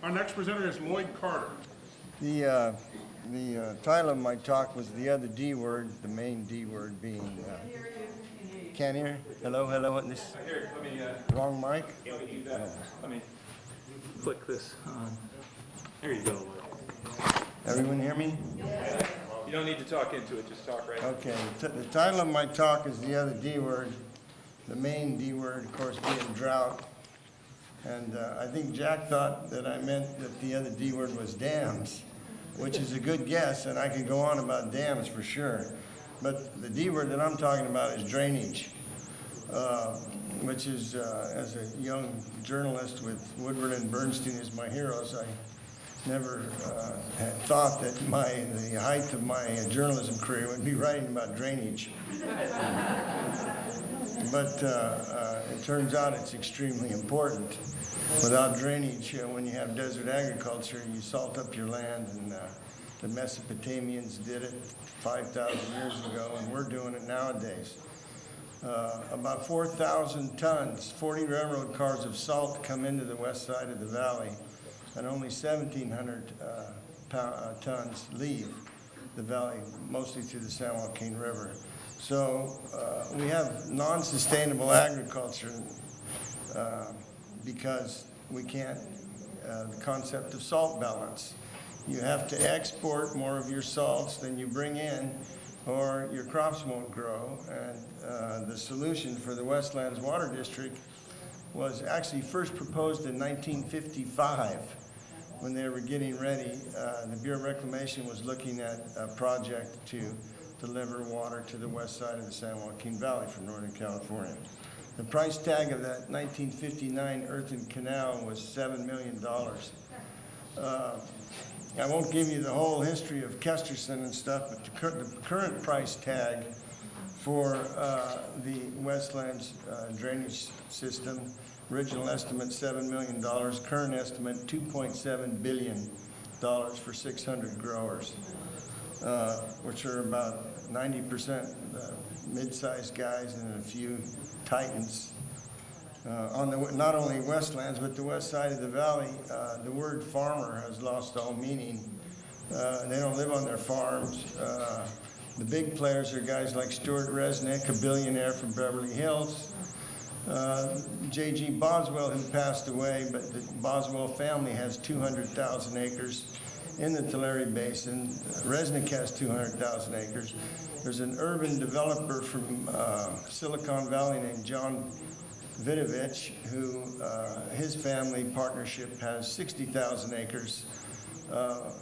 Our next presenter is Lloyd Carter. The title of my talk was the other D word, the main D word being. Can't hear? Hello, hello. This Here, let me. wrong mic. Yeah, we need that. Let me flick this on. There you go. Everyone hear me? You don't need to talk into it. Just talk right. Okay. The title of my talk is the other D word, the main D word, of course, being drought. And I think Jack thought that I meant that the other D word was dams, which is a good guess, and I could go on about dams for sure. But the D word that I'm talking about is drainage, which is, as a young journalist with Woodward and Bernstein as my heroes, I never had thought that the height of my journalism career would be writing about drainage. But it turns out it's extremely important. Without drainage, when you have desert agriculture, you salt up your land, and the Mesopotamians did it 5,000 years ago, and we're doing it nowadays. About 4,000 tons, 40 railroad cars of salt come into the west side of the valley, and only 1,700 tons leave the valley, mostly through the San Joaquin River. So we have non-sustainable agriculture because we can't, the concept of salt balance. You have to export more of your salts than you bring in, or your crops won't grow. And the solution for the Westlands Water District was actually first proposed in 1955 when they were getting ready. The Bureau of Reclamation was looking at a project to deliver water to the west side of the San Joaquin Valley from Northern California. The price tag of that 1959 earthen canal was $7 million. I won't give you the whole history of Kesterson and stuff, but the current price tag for the Westlands drainage system, original estimate $7 million, current estimate $2.7 billion for 600 growers, which are about 90% mid-sized guys and a few titans. On not only Westlands, but the west side of the valley, the word farmer has lost all meaning. They don't live on their farms. The big players are guys like Stuart Resnick, a billionaire from Beverly Hills. J.G. Boswell, who passed away, but the Boswell family has 200,000 acres in the Tulare Basin. Resnick has 200,000 acres. There's an urban developer from Silicon Valley named John Vidovich, who his family partnership has 60,000 acres.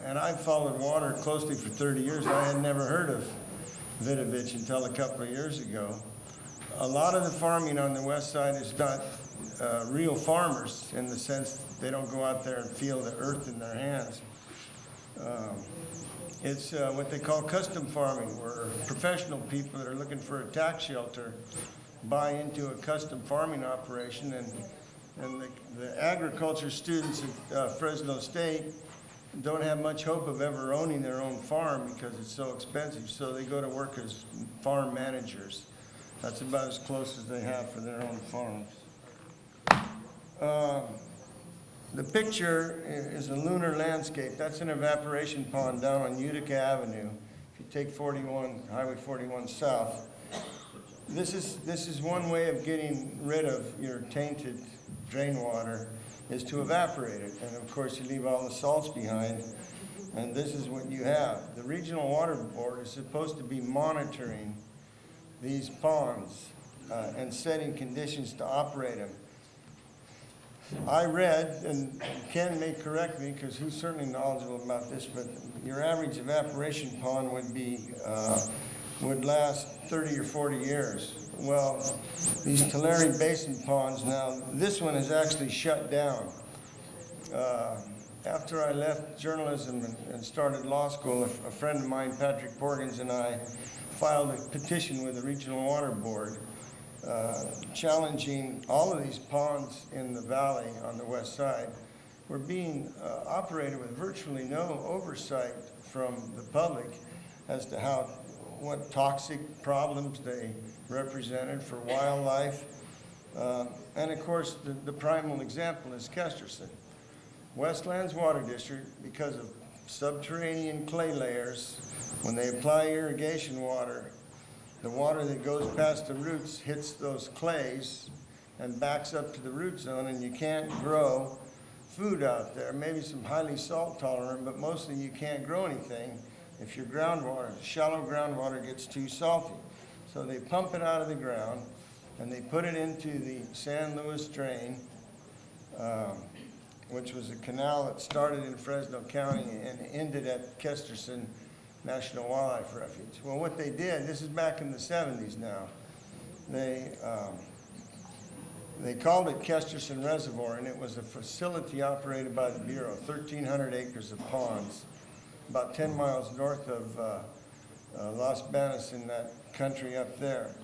And I've followed water closely for 30 years. I had never heard of Vidovich until a couple of years ago. A lot of the farming on the west side is not real farmers in the sense they don't go out there and feel the earth in their hands. It's what they call custom farming, where professional people that are looking for a tax shelter buy into a custom farming operation, and the agriculture students at Fresno State don't have much hope of ever owning their own farm because it's so expensive, so they go to work as farm managers. That's about as close as they have for their own farms. The picture is a lunar landscape. That's an evaporation pond down on Utica Avenue. If you take Highway 41 south, this is one way of getting rid of your tainted drain water, is to evaporate it. And of course, you leave all the salts behind, and this is what you have. The Regional Water Board is supposed to be monitoring these ponds and setting conditions to operate them. I read, and Ken may correct me because he's certainly knowledgeable about this, but your average evaporation pond would last 30 or 40 years. Well, these Tulare Basin ponds now, this one is actually shut down. After I left journalism and started law school, a friend of mine, Patrick Porgins, and I filed a petition with the Regional Water Board challenging all of these ponds in the valley on the west side were being operated with virtually no oversight from the public as to what toxic problems they represented for wildlife. And of course, the primal example is Kesterson. Westlands Water District, because of subterranean clay layers, when they apply irrigation water, the water that goes past the roots hits those clays and backs up to the root zone, and you can't grow food out there. Maybe some highly salt tolerant, but mostly you can't grow anything if your groundwater, shallow groundwater, gets too salty. So they pump it out of the ground and they put it into the San Luis drain, which was a canal that started in Fresno County and ended at Kesterson National Wildlife Refuge. Well, what they did, this is back in the 70s now, they called it Kesterson Reservoir, and it was a facility operated by the Bureau, 1,300 acres of ponds, about 10 miles north of Los Banos in that country up there.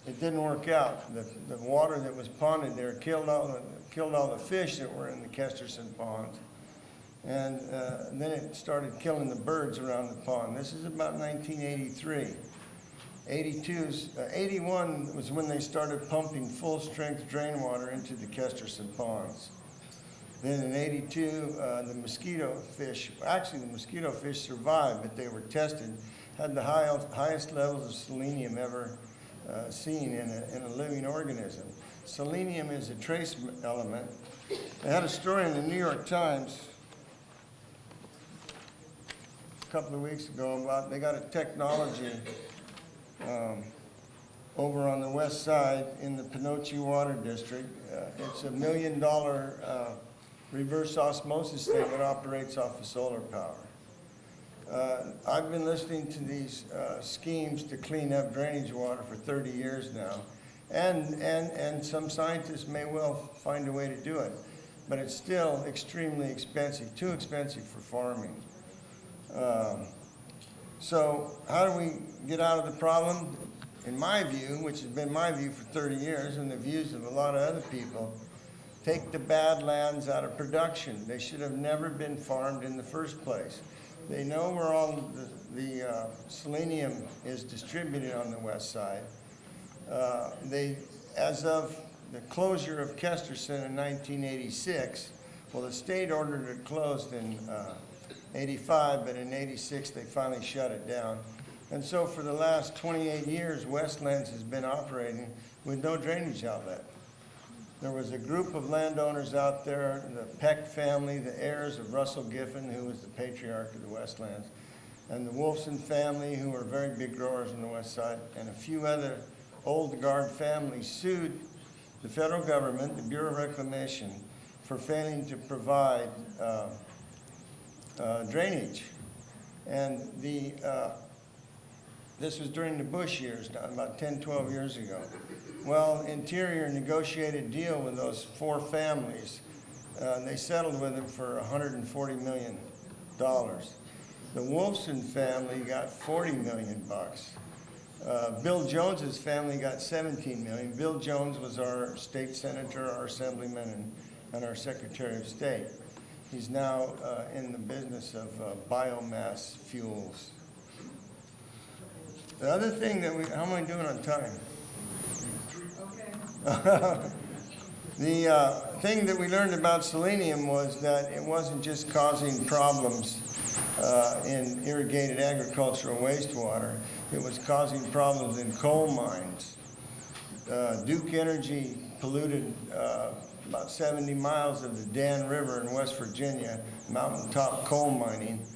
It didn't work out. The water that was ponded there killed all the fish that were in the Kesterson ponds. And then it started killing the birds around the pond. This is about 1983. 81 was when they started pumping full-strength drain water into the Kesterson ponds. Then in 82, the mosquito fish survived, but they were tested, had the highest levels of selenium ever seen in a living organism. Selenium is a trace element. They had a story in the New York Times a couple of weeks ago about they got a technology over on the west side in the Pinocchio Water District. It's $1 million reverse osmosis thing that operates off of solar power. I've been listening to these schemes to clean up drainage water for 30 years now, and some scientists may well find a way to do it, but it's still extremely expensive, too expensive for farming. So how do we get out of the problem? In my view, which has been my view for 30 years, and the views of a lot of other people, take the bad lands out of production. They should have never been farmed in the first place. They know where all the selenium is distributed on the west side. As of the closure of Kesterson in 1986, well, the state ordered it closed in 85, but in 86 they finally shut it down. And so for the last 28 years, Westlands has been operating with no drainage outlet. There was a group of landowners out there, the Peck family, the heirs of Russell Giffen, who was the patriarch of the Westlands, and the Wolfson family, who were very big growers on the west side, and a few other old guard families sued the federal government, the Bureau of Reclamation, for failing to provide drainage. And this was during the Bush years, about 10, 12 years ago. Well, Interior negotiated a deal with those four families. They settled with them for $140 million. The Wolfson family got $40 million bucks. Bill Jones's family got $17 million. Bill Jones was our state senator, our assemblyman, and our Secretary of State. He's now in the business of biomass fuels. The other thing that how am I doing on time? The thing that we learned about selenium was that it wasn't just causing problems in irrigated agricultural wastewater. It was causing problems in coal mines. Duke Energy polluted about 70 miles of the Dan River in West Virginia, mountaintop coal mining.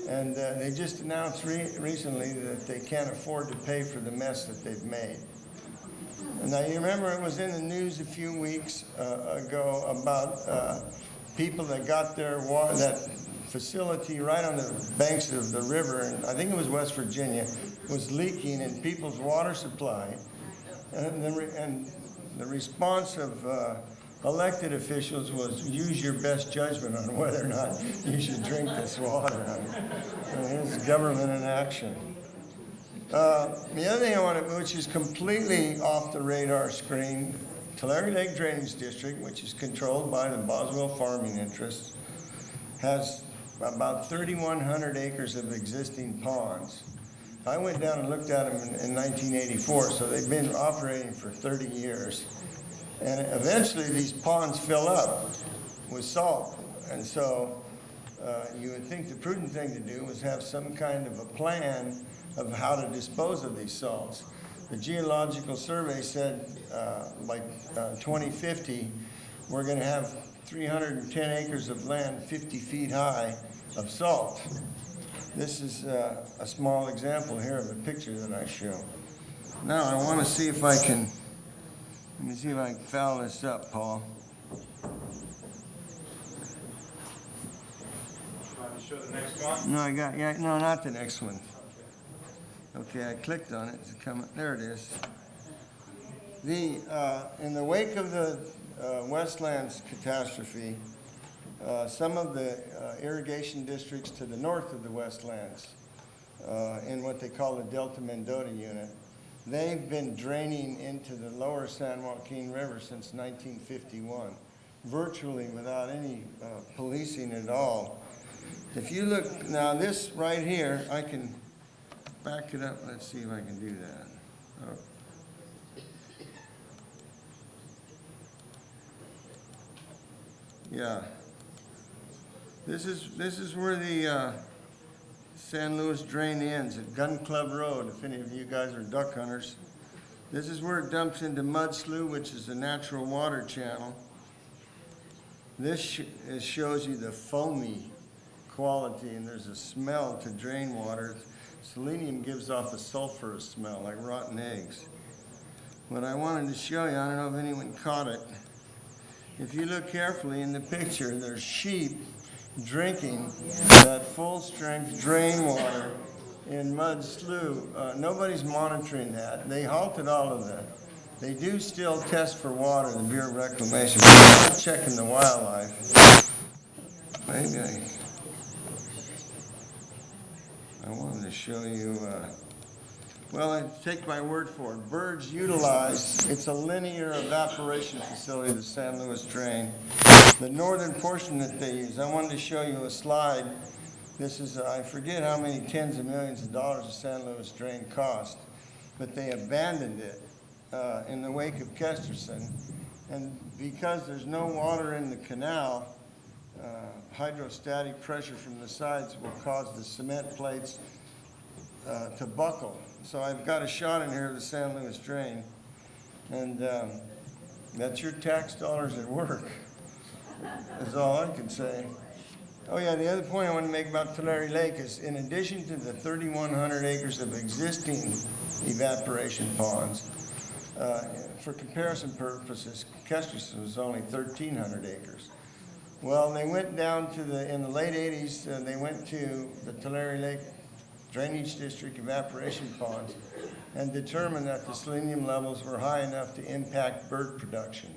And they just announced recently that they can't afford to pay for the mess that they've made. Now, you remember it was in the news a few weeks ago about people that got their water, that facility right on the banks of the river, and I think it was West Virginia, was leaking in people's water supply. And the response of elected officials was, use your best judgment on whether or not you should drink this water. I mean, it's government in action. The other thing I want to, which is completely off the radar screen, Tulare Lake Drainage District, which is controlled by the Boswell farming interests, has about 3,100 acres of existing ponds. I went down and looked at them in 1984, so they've been operating for 30 years. And eventually these ponds fill up with salt. And so you would think the prudent thing to do was have some kind of a plan of how to dispose of these salts. The Geological Survey said by 2050, we're going to have 310 acres of land 50 feet high of salt. This is a small example here of a picture that I show. Now I want to see if I can, let me see if I can foul this up, Paul. Want to show the next one? No, no, not the next one. Okay, I clicked on it. It's coming. There it is. In the wake of the Westlands catastrophe, some of the irrigation districts to the north of the Westlands, in what they call the Delta Mendota unit, they've been draining into the lower San Joaquin River since 1951, virtually without any policing at all. If you look, now this right here, I can back it up. Let's see if I can do that. Oh. Yeah. This is where the San Luis Drain ends at Gun Club Road, if any of you guys are duck hunters. This is where it dumps into Mud Slough, which is a natural water channel. This shows you the foamy quality, and there's a smell to drain water. Selenium gives off a sulfurous smell, like rotten eggs. What I wanted to show you, I don't know if anyone caught it. If you look carefully in the picture, there's sheep drinking that full-strength drain water in Mud Slough. Nobody's monitoring that. They halted all of that. They do still test for water, the Bureau of Reclamation, but they're not checking the wildlife. Maybe I wanted to show you, well, take my word for it. Birds utilize, it's a linear evaporation facility, the San Luis Drain. The northern portion that they use, I wanted to show you a slide. This is, I forget how many tens of millions of dollars the San Luis Drain cost, but they abandoned it in the wake of Kesterson. And because there's no water in the canal, hydrostatic pressure from the sides will cause the cement plates to buckle. So I've got a shot in here of the San Luis Drain, and that's your tax dollars at work, is all I can say. Oh yeah, the other point I want to make about Tulare Lake is, in addition to the 3,100 acres of existing evaporation ponds, for comparison purposes, Kesterson was only 1,300 acres. Well, they went down to in the late 80s, they went to the Tulare Lake Drainage District evaporation ponds and determined that the selenium levels were high enough to impact bird production.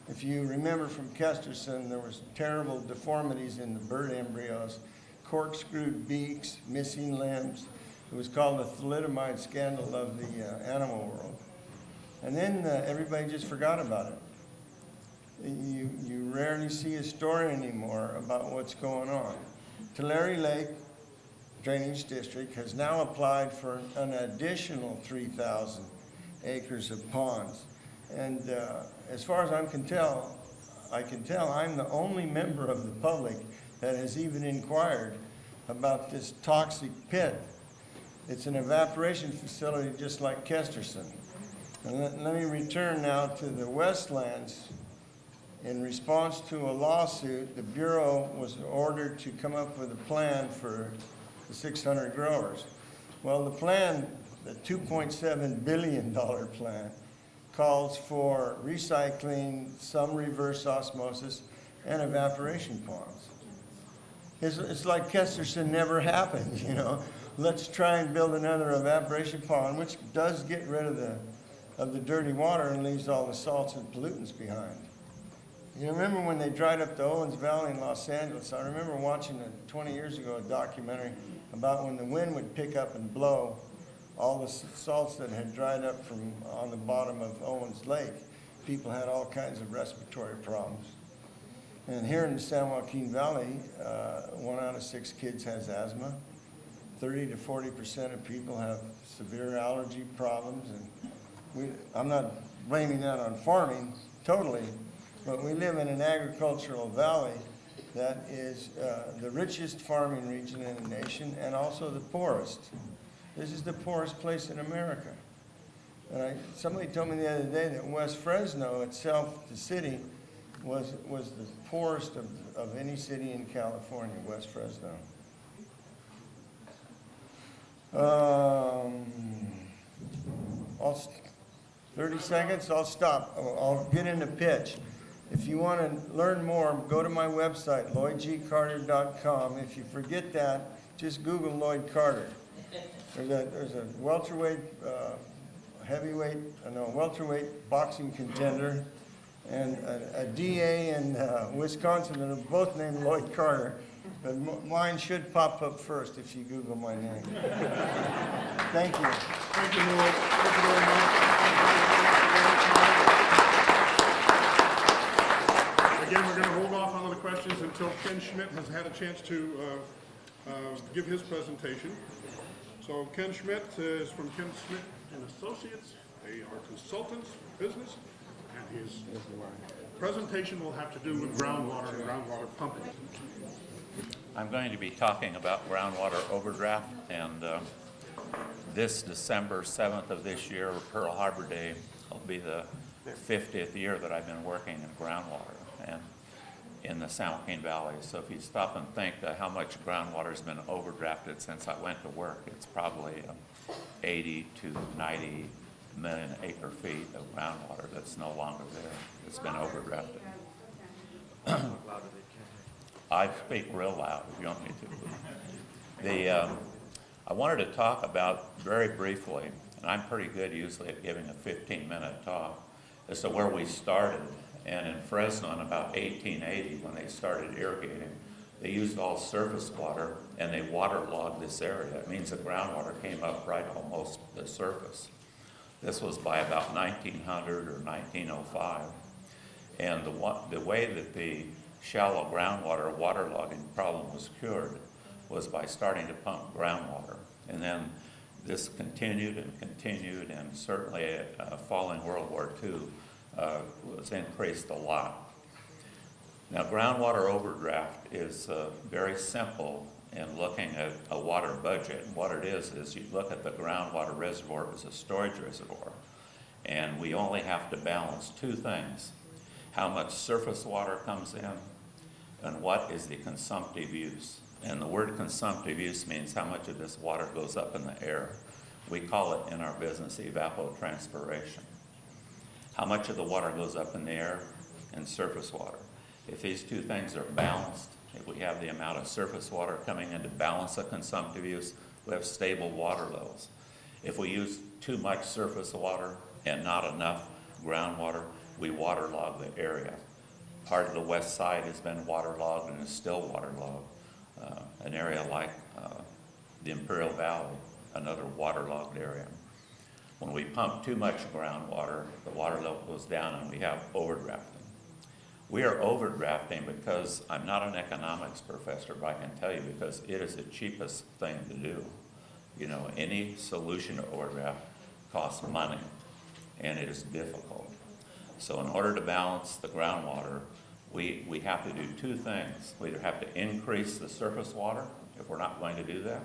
If you remember from Kesterson, there was terrible deformities in the bird embryos, corkscrewed beaks, missing limbs. It was called the thalidomide scandal of the animal world. And then everybody just forgot about it. You rarely see a story anymore about what's going on. Tulare Lake Drainage District has now applied for an additional 3,000 acres of ponds. And as far as I can tell, I'm the only member of the public that has even inquired about this toxic pit. It's an evaporation facility just like Kesterson. And let me return now to the Westlands. In response to a lawsuit, the Bureau was ordered to come up with a plan for the 600 growers. Well, the plan, the $2.7 billion plan, calls for recycling, some reverse osmosis, and evaporation ponds. It's like Kesterson never happened, you know. Let's try and build another evaporation pond, which does get rid of the dirty water and leaves all the salts and pollutants behind. You remember when they dried up the Owens Valley in Los Angeles? I remember watching 20 years ago a documentary about when the wind would pick up and blow all the salts that had dried up from on the bottom of Owens Lake. People had all kinds of respiratory problems. And here in the San Joaquin Valley, 1 out of 6 kids has asthma. 30 to 40% of people have severe allergy problems. And I'm not blaming that on farming. totally, but we live in an agricultural valley that is the richest farming region in the nation and also the poorest. This is the poorest place in America. And somebody told me the other day that West Fresno itself, the city, was the poorest of any city in California, West Fresno. 30 seconds, I'll stop. I'll get into pitch. If you want to learn more, go to my website, LloydGCarter.com. If you forget that, just Google Lloyd Carter. There's a welterweight, welterweight boxing contender and a DA in Wisconsin that are both named Lloyd Carter. But mine should pop up first if you Google my name. Thank you. Thank you, Lloyd. Thank you very much. Again, we're going to hold off on the questions until Ken Schmidt has had a chance to give his presentation. So Ken Schmidt is from Ken Schmidt and Associates. They are consultants for business, and his presentation will have to do with groundwater and groundwater pumping. I'm going to be talking about groundwater overdraft, and this December 7th of this year, Pearl Harbor Day, will be the 50th year that I've been working in groundwater and in the San Joaquin Valley. So if you stop and think how much groundwater has been overdrafted since I went to work, it's probably 80 to 90 million acre feet of groundwater that's no longer there. It's been overdrafted. I speak real loud if you want me to. I wanted to talk about very briefly, and I'm pretty good usually at giving a 15-minute talk, as to where we started. And in Fresno in about 1880, when they started irrigating, they used all surface water and they waterlogged this area. It means the groundwater came up right almost the surface. This was by about 1900 or 1905. And the way that the shallow groundwater waterlogging problem was cured was by starting to pump groundwater. And then this continued, and certainly following World War II was increased a lot. Now, groundwater overdraft is very simple in looking at a water budget. And what it is you look at the groundwater reservoir as a storage reservoir, and we only have to balance two things: how much surface water comes in, and what is the consumptive use. And the word consumptive use means how much of this water goes up in the air. We call it in our business evapotranspiration. How much of the water goes up in the air and surface water. If these two things are balanced, if we have the amount of surface water coming in to balance the consumptive use, we have stable water levels. If we use too much surface water and not enough groundwater, we waterlog the area. Part of the west side has been waterlogged and is still waterlogged. An area like the Imperial Valley, another waterlogged area. When we pump too much groundwater, the water level goes down and we have overdrafting. We are overdrafting because I'm not an economics professor, but I can tell you because it is the cheapest thing to do. You know, any solution to overdraft costs money, and it is difficult. So in order to balance the groundwater, we have to do two things. We either have to increase the surface water. If we're not going to do that,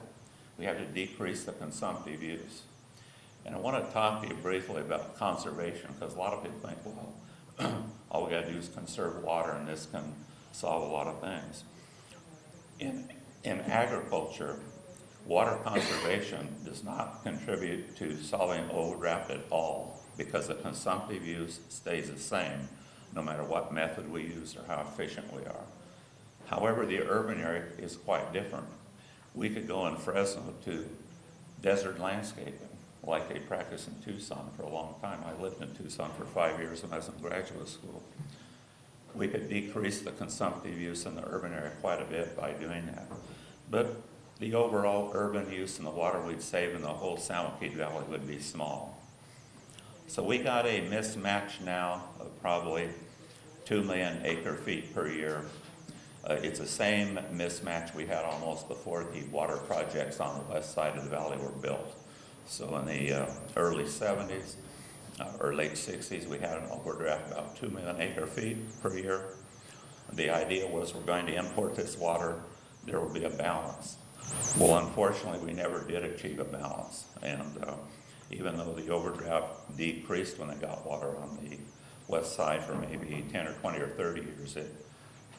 we have to decrease the consumptive use. And I want to talk to you briefly about conservation, because a lot of people think, well, all we got to do is conserve water and this can solve a lot of things. In agriculture, water conservation does not contribute to solving overdraft at all, because the consumptive use stays the same no matter what method we use or how efficient we are. However, the urban area is quite different. We could go in Fresno to desert landscaping like they practice in Tucson for a long time. I lived in Tucson for 5 years when I was in graduate school. We could decrease the consumptive use in the urban area quite a bit by doing that. But the overall urban use and the water we'd save in the whole San Joaquin Valley would be small. So we got a mismatch now of probably 2 million acre feet per year. It's the same mismatch we had almost before the water projects on the west side of the valley were built. So in the early 70s, or late 60s, we had an overdraft about 2 million acre feet per year. The idea was we're going to import this water, there will be a balance. Well, unfortunately, we never did achieve a balance. And even though the overdraft decreased when they got water on the west side for maybe 10 or 20 or 30 years, it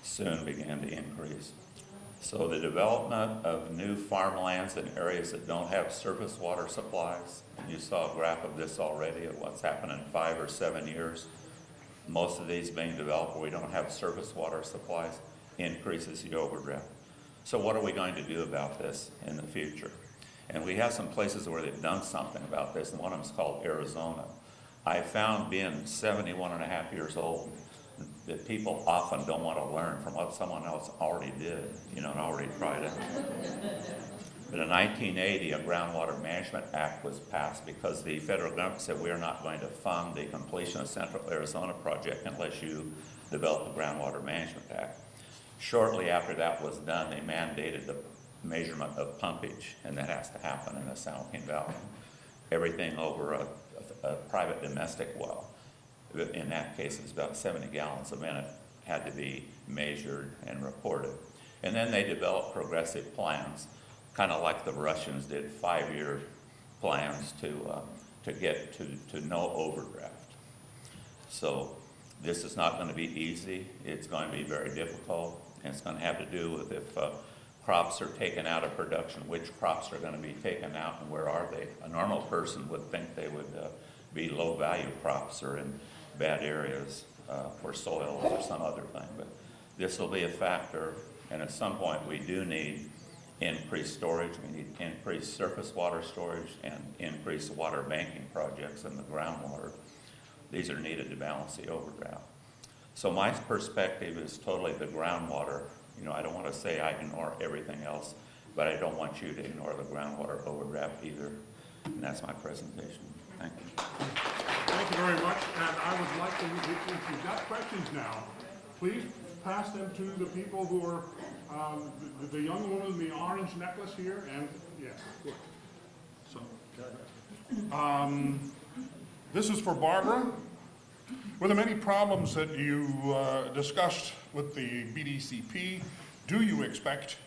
soon began to increase. So the development of new farmlands in areas that don't have surface water supplies, and you saw a graph of this already of what's happened in 5 or 7 years, most of these being developed where we don't have surface water supplies, increases the overdraft. So what are we going to do about this in the future? And we have some places where they've done something about this, and one of them is called Arizona. I found, being 71 and a half years old, that people often don't want to learn from what someone else already did, and already tried it. But in 1980, a Groundwater Management Act was passed because the federal government said we are not going to fund the completion of Central Arizona project unless you develop the Groundwater Management Act. Shortly after that was done, they mandated the measurement of pumpage, and that has to happen in the San Joaquin Valley. Everything over a private domestic well, in that case it's about 70 gallons a minute, had to be measured and reported. And then they developed progressive plans, kind of like the Russians did, 5-year plans to get to no overdraft. So this is not going to be easy. It's going to be very difficult, and it's going to have to do with if crops are taken out of production, which crops are going to be taken out and where are they. A normal person would think they would be low-value crops or in bad areas for soils or some other thing, but this will be a factor, and at some point we do need increased storage, we need increased surface water storage and increased water banking projects in the groundwater. These are needed to balance the overdraft. So my perspective is totally the groundwater. I don't want to say I ignore everything else, but I don't want you to ignore the groundwater overdraft either. And that's my presentation. Thank you. Thank you very much, and I would like to, if you've got questions now, please pass them to the people who are, the young woman in the orange necklace here, and, yes, look. So, this is for Barbara. Were there many problems that you discussed with the BDCP? Do you expect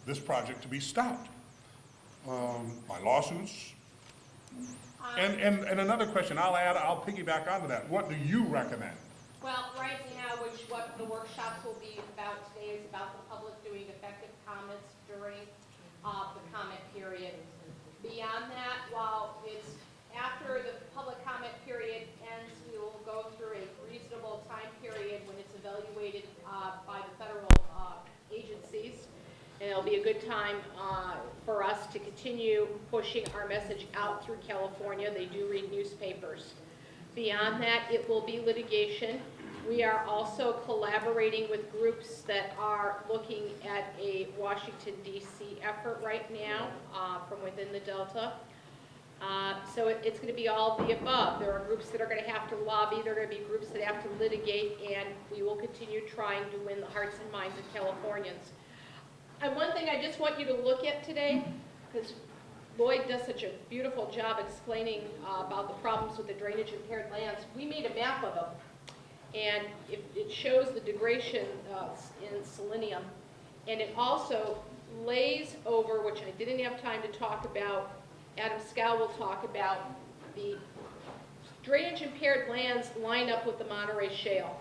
this project to be stopped by lawsuits? And another question, I'll piggyback onto that. What do you recommend? Well, right now, what the workshops will be about today is about the public doing effective comments during the comment period. Beyond that, while it's after the public comment period ends, we will go through a reasonable time period when it's evaluated by the federal agencies. And it'll be a good time for us to continue pushing our message out through California. They do read newspapers. Beyond that, it will be litigation. We are also collaborating with groups that are looking at a Washington, D.C. effort right now from within the Delta. So it's going to be all of the above. There are groups that are going to have to lobby. There are going to be groups that have to litigate, and we will continue trying to win the hearts and minds of Californians. And one thing I just want you to look at today, because Lloyd does such a beautiful job explaining about the problems with the drainage impaired lands. We made a map of them, and it shows the degradation in selenium, and it also lays over, which I didn't have time to talk about, Adam Scow will talk about, the drainage impaired lands line up with the Monterey Shale.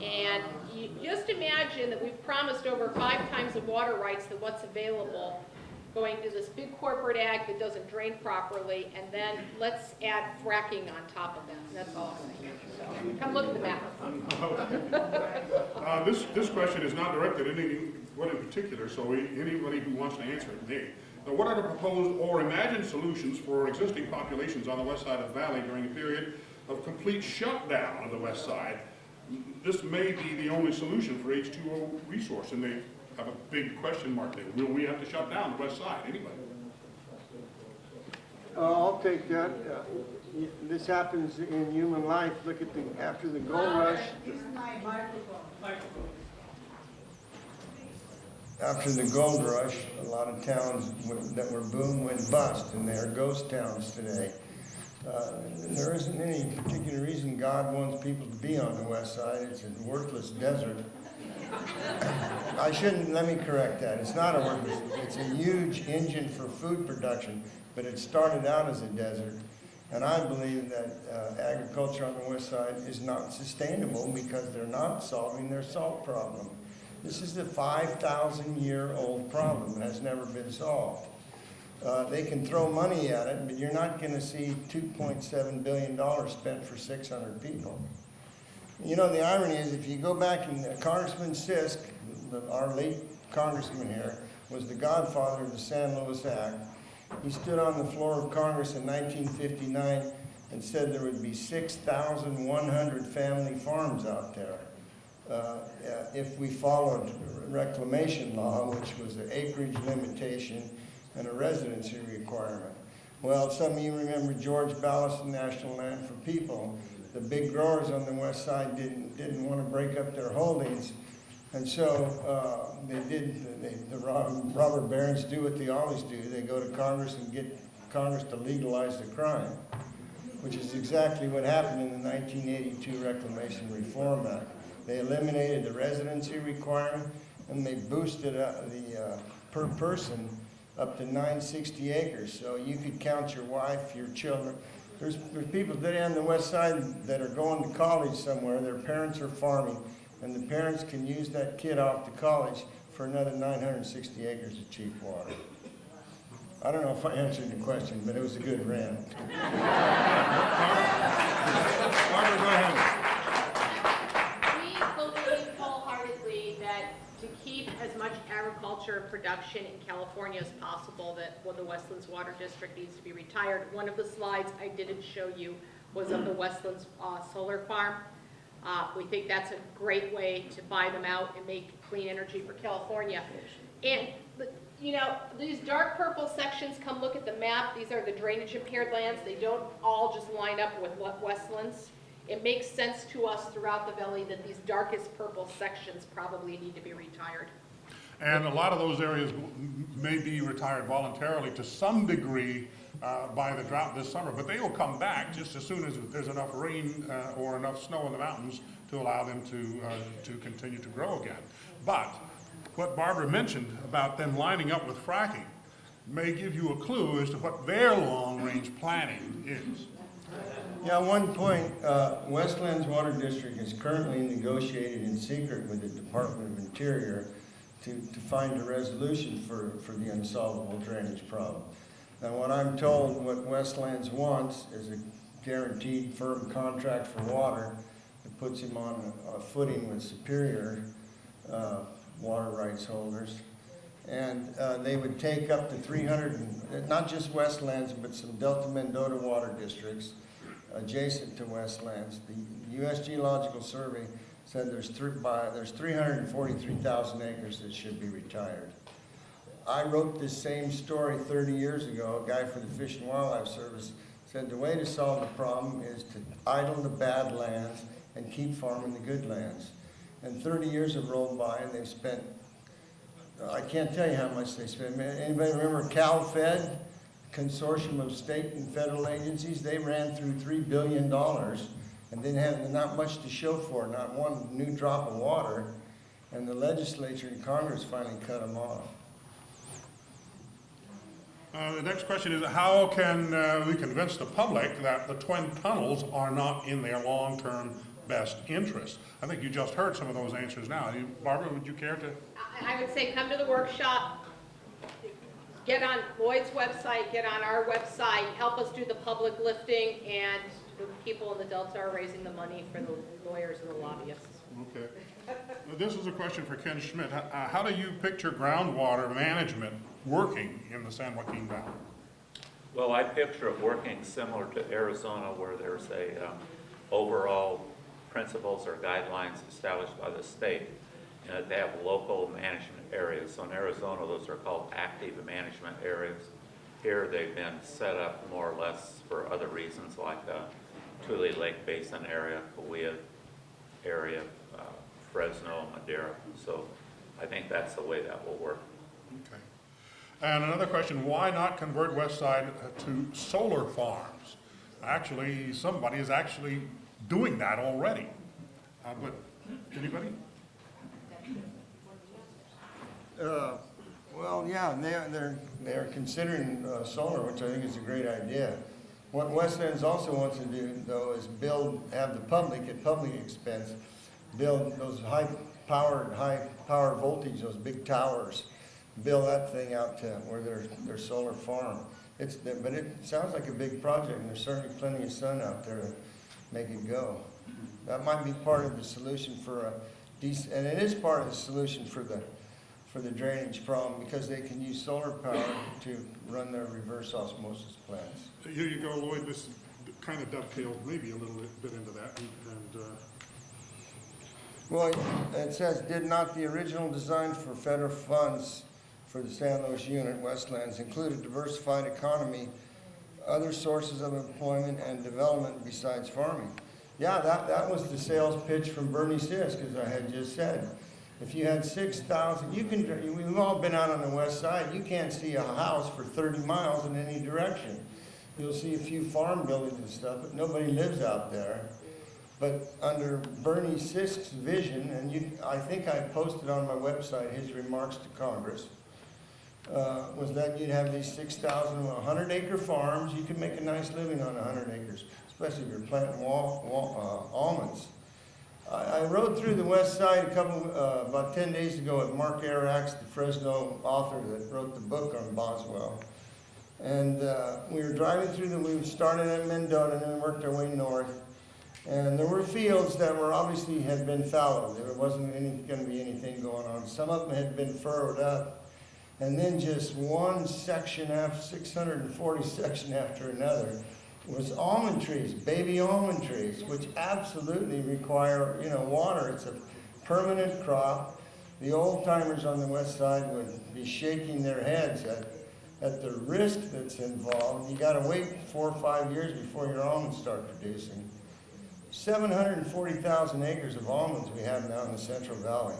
And you just imagine that we've promised over 5 times the water rights than what's available, going to this big corporate ag that doesn't drain properly, and then let's add fracking on top of that. And that's all I'm saying. So come look at the map. This question is not directed at anyone in particular, so anybody who wants to answer it may. Now, what are the proposed or imagined solutions for existing populations on the west side of the valley during a period of complete shutdown of the west side? This may be the only solution for H2O resource, and they have a big question mark there. Will we have to shut down the west side? Anybody? I'll take that. This happens in human life. Look at after the gold rush. After the gold rush, a lot of towns that were boom went bust, and they are ghost towns today. There isn't any particular reason God wants people to be on the west side. It's a worthless desert. Let me correct that. It's not a worthless, it's a huge engine for food production, but it started out as a desert. And I believe that agriculture on the west side is not sustainable because they're not solving their salt problem. This is a 5,000-year-old problem that has never been solved. They can throw money at it, but you're not going to see $2.7 billion spent for 600 people. You know, the irony is if you go back and Congressman Sisk, our late congressman here, was the godfather of the San Luis Act. He stood on the floor of Congress in 1959 and said there would be 6,100 family farms out there if we followed reclamation law, which was an acreage limitation and a residency requirement. Well, some of you remember George Ballast National Land for People. The big growers on the west side didn't want to break up their holdings, and so the robber barons do what they always do. They go to Congress and get Congress to legalize the crime, which is exactly what happened in the 1982 Reclamation Reform Act. They eliminated the residency requirement, and they boosted the per person up to 960 acres. So you could count your wife, your children. There's people today on the west side that are going to college somewhere. Their parents are farming, and the parents can use that kid off to college for another 960 acres of cheap water. I don't know if I answered the question, but it was a good rant. Barbara, go ahead. We believe wholeheartedly that to keep as much agriculture production in California as possible, that the Westlands Water District needs to be retired. One of the slides I didn't show you was of the Westlands solar farm. We think that's a great way to buy them out and make clean energy for California. And, you know, these dark purple sections, come look at the map. These are the drainage impaired lands. They don't all just line up with Westlands. It makes sense to us throughout the valley that these darkest purple sections probably need to be retired. And a lot of those areas may be retired voluntarily to some degree by the drought this summer, but they will come back just as soon as there's enough rain or enough snow in the mountains to allow them to continue to grow again. But what Barbara mentioned about them lining up with fracking may give you a clue as to what their long-range planning is. Yeah, at one point, Westlands Water District is currently negotiating in secret with the Department of Interior to find a resolution for the unsolvable drainage problem. Now, what I'm told, what Westlands wants is a guaranteed firm contract for water that puts him on a footing with superior water rights holders. And they would take up to 300, not just Westlands, but some Delta Mendota water districts adjacent to Westlands. The U.S. Geological Survey said there's 343,000 acres that should be retired. I wrote this same story 30 years ago. A guy for the Fish and Wildlife Service said the way to solve the problem is to idle the bad lands and keep farming the good lands. And 30 years have rolled by and they've spent, I can't tell you how much they spent. Anybody remember CalFed? Consortium of state and federal agencies? They ran through $3 billion and didn't have not much to show for it, not one new drop of water. And the legislature and Congress finally cut them off. The next question is, how can we convince the public that the twin tunnels are not in their long-term best interest? I think you just heard some of those answers now. Barbara, would you care to? I would say come to the workshop, get on Lloyd's website, get on our website, help us do the public lifting, and the people in the Delta are raising the money for the lawyers and the lobbyists. Okay. This is a question for Ken Schmidt. How do you picture groundwater management working in the San Joaquin Valley? Well, I picture it working similar to Arizona, where there's a overall principles or guidelines established by the state. And they have local management areas. So in Arizona, those are called active management areas. Here, they've been set up more or less for other reasons, like Tule Lake Basin area, Cahuilla area, Fresno, Madera. So I think that's the way that will work. Okay. And another question, why not convert West Side to solar farms? actually, somebody is actually doing that already. But, anybody? Well, yeah, they're considering solar, which I think is a great idea. What Westlands also wants to do, though, is have the public, at public expense, build those high power voltage, those big towers, build that thing out to where their solar farm. But it sounds like a big project, and there's certainly plenty of sun out there to make it go. That might be part of the solution for and it is part of the solution for the drainage problem, because they can use solar power to run their reverse osmosis plants. Here you go, Lloyd, this kind of dovetails maybe a little bit into that, Well, it says, did not the original design for federal funds for the San Luis unit, Westlands, include a diversified economy, other sources of employment and development besides farming? Yeah, that was the sales pitch from Bernie Sisk, as I had just said. If you had 6,000, we've all been out on the west side, you can't see a house for 30 miles in any direction. You'll see a few farm buildings and stuff, but nobody lives out there. But under Bernie Sisk's vision, and I think I posted on my website his remarks to Congress, was that you'd have these 6,000 100-acre farms. You could make a nice living on 100 acres, especially if you're planting almonds. I rode through the west side about 10 days ago with Mark Arax, the Fresno author that wrote the book on Boswell. And we were driving through we started at Mendota and then worked our way north. And there were fields that obviously had been fallowed. There wasn't going to be anything going on. Some of them had been furrowed up. And then just one section after 640 section after another was almond trees, baby almond trees, which absolutely require, water. It's a permanent crop. The old timers on the west side would be shaking their heads at the risk that's involved. You got to wait 4 or 5 years before your almonds start producing. 740,000 acres of almonds we have now in the Central Valley.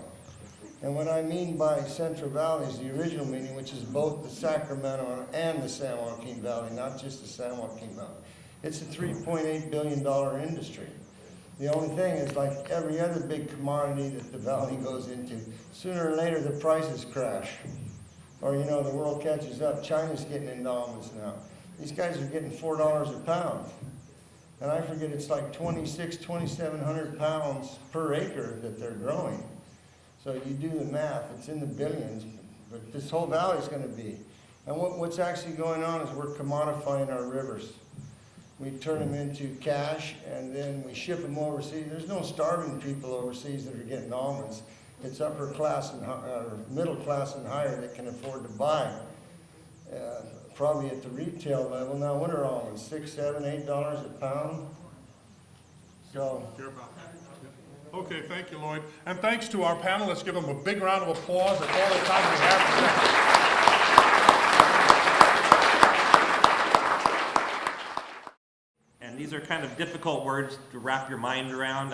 And what I mean by Central Valley is the original meaning, which is both the Sacramento and the San Joaquin Valley, not just the San Joaquin Valley. It's a $3.8 billion industry. The only thing is, like every other big commodity that the valley goes into, sooner or later the prices crash. Or, the world catches up. China's getting into almonds now. These guys are getting $4 a pound. And I forget, it's like 2,700 pounds per acre that they're growing. So you do the math, it's in the billions, but this whole valley is going to be. And what's actually going on is we're commodifying our rivers. We turn them into cash, and then we ship them overseas. There's no starving people overseas that are getting almonds. It's upper class and middle class and higher that can afford to buy. Probably at the retail level. Now, what are almonds? $6, $7, $8 a pound? So. Care about that. Okay, thank you, Lloyd. And thanks to our panel. Let's give them a big round of applause. That's all the time we have for them. And these are kind of difficult words to wrap your mind around.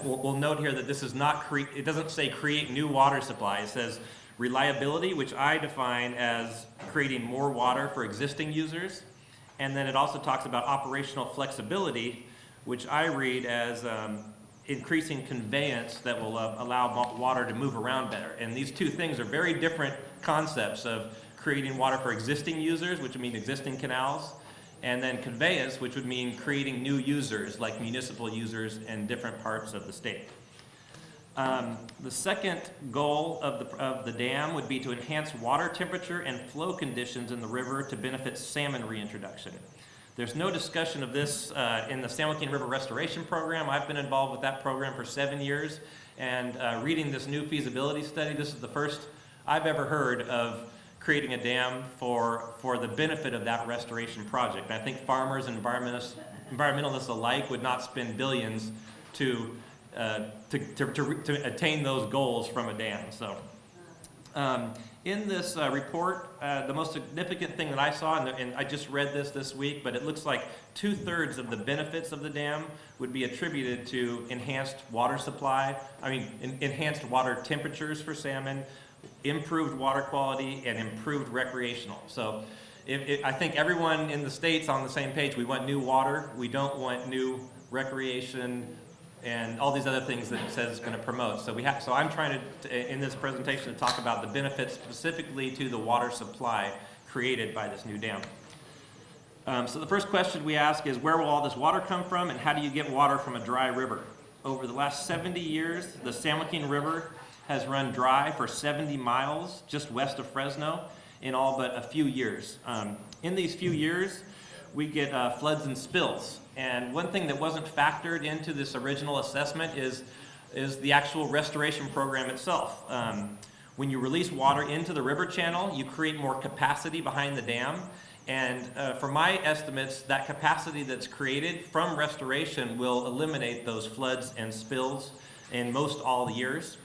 We'll note here that this is not, it doesn't say create new water supply. It says reliability, which I define as creating more water for existing users. And then it also talks about operational flexibility, which I read as increasing conveyance that will allow water to move around better. And these two things are very different concepts of creating water for existing users, which would mean existing canals, and then conveyance, which would mean creating new users, like municipal users in different parts of the state. The second goal of the dam would be to enhance water temperature and flow conditions in the river to benefit salmon reintroduction. There's no discussion of this in the San Joaquin River Restoration Program. I've been involved with that program for 7 years, and reading this new feasibility study, this is the first I've ever heard of creating a dam for the benefit of that restoration project. And I think farmers and environmentalists alike would not spend billions to attain those goals from a dam. So, in this report, the most significant thing that I saw, and I just read this week, but it looks like 2/3 of the benefits of the dam would be attributed to enhanced water supply, enhanced water temperatures for salmon, improved water quality, and improved recreational. So I think everyone in the state's on the same page. We want new water. We don't want new recreation and all these other things that it says it's going to promote. So I'm trying to, in this presentation, to talk about the benefits specifically to the water supply created by this new dam. So the first question we ask is, where will all this water come from, and how do you get water from a dry river? Over the last 70 years, the San Joaquin River has run dry for 70 miles just west of Fresno in all but a few years. In these few years, we get floods and spills. And one thing that wasn't factored into this original assessment is the actual restoration program itself. When you release water into the river channel, you create more capacity behind the dam. And for my estimates, that capacity that's created from restoration will eliminate those floods and spills in most all the years.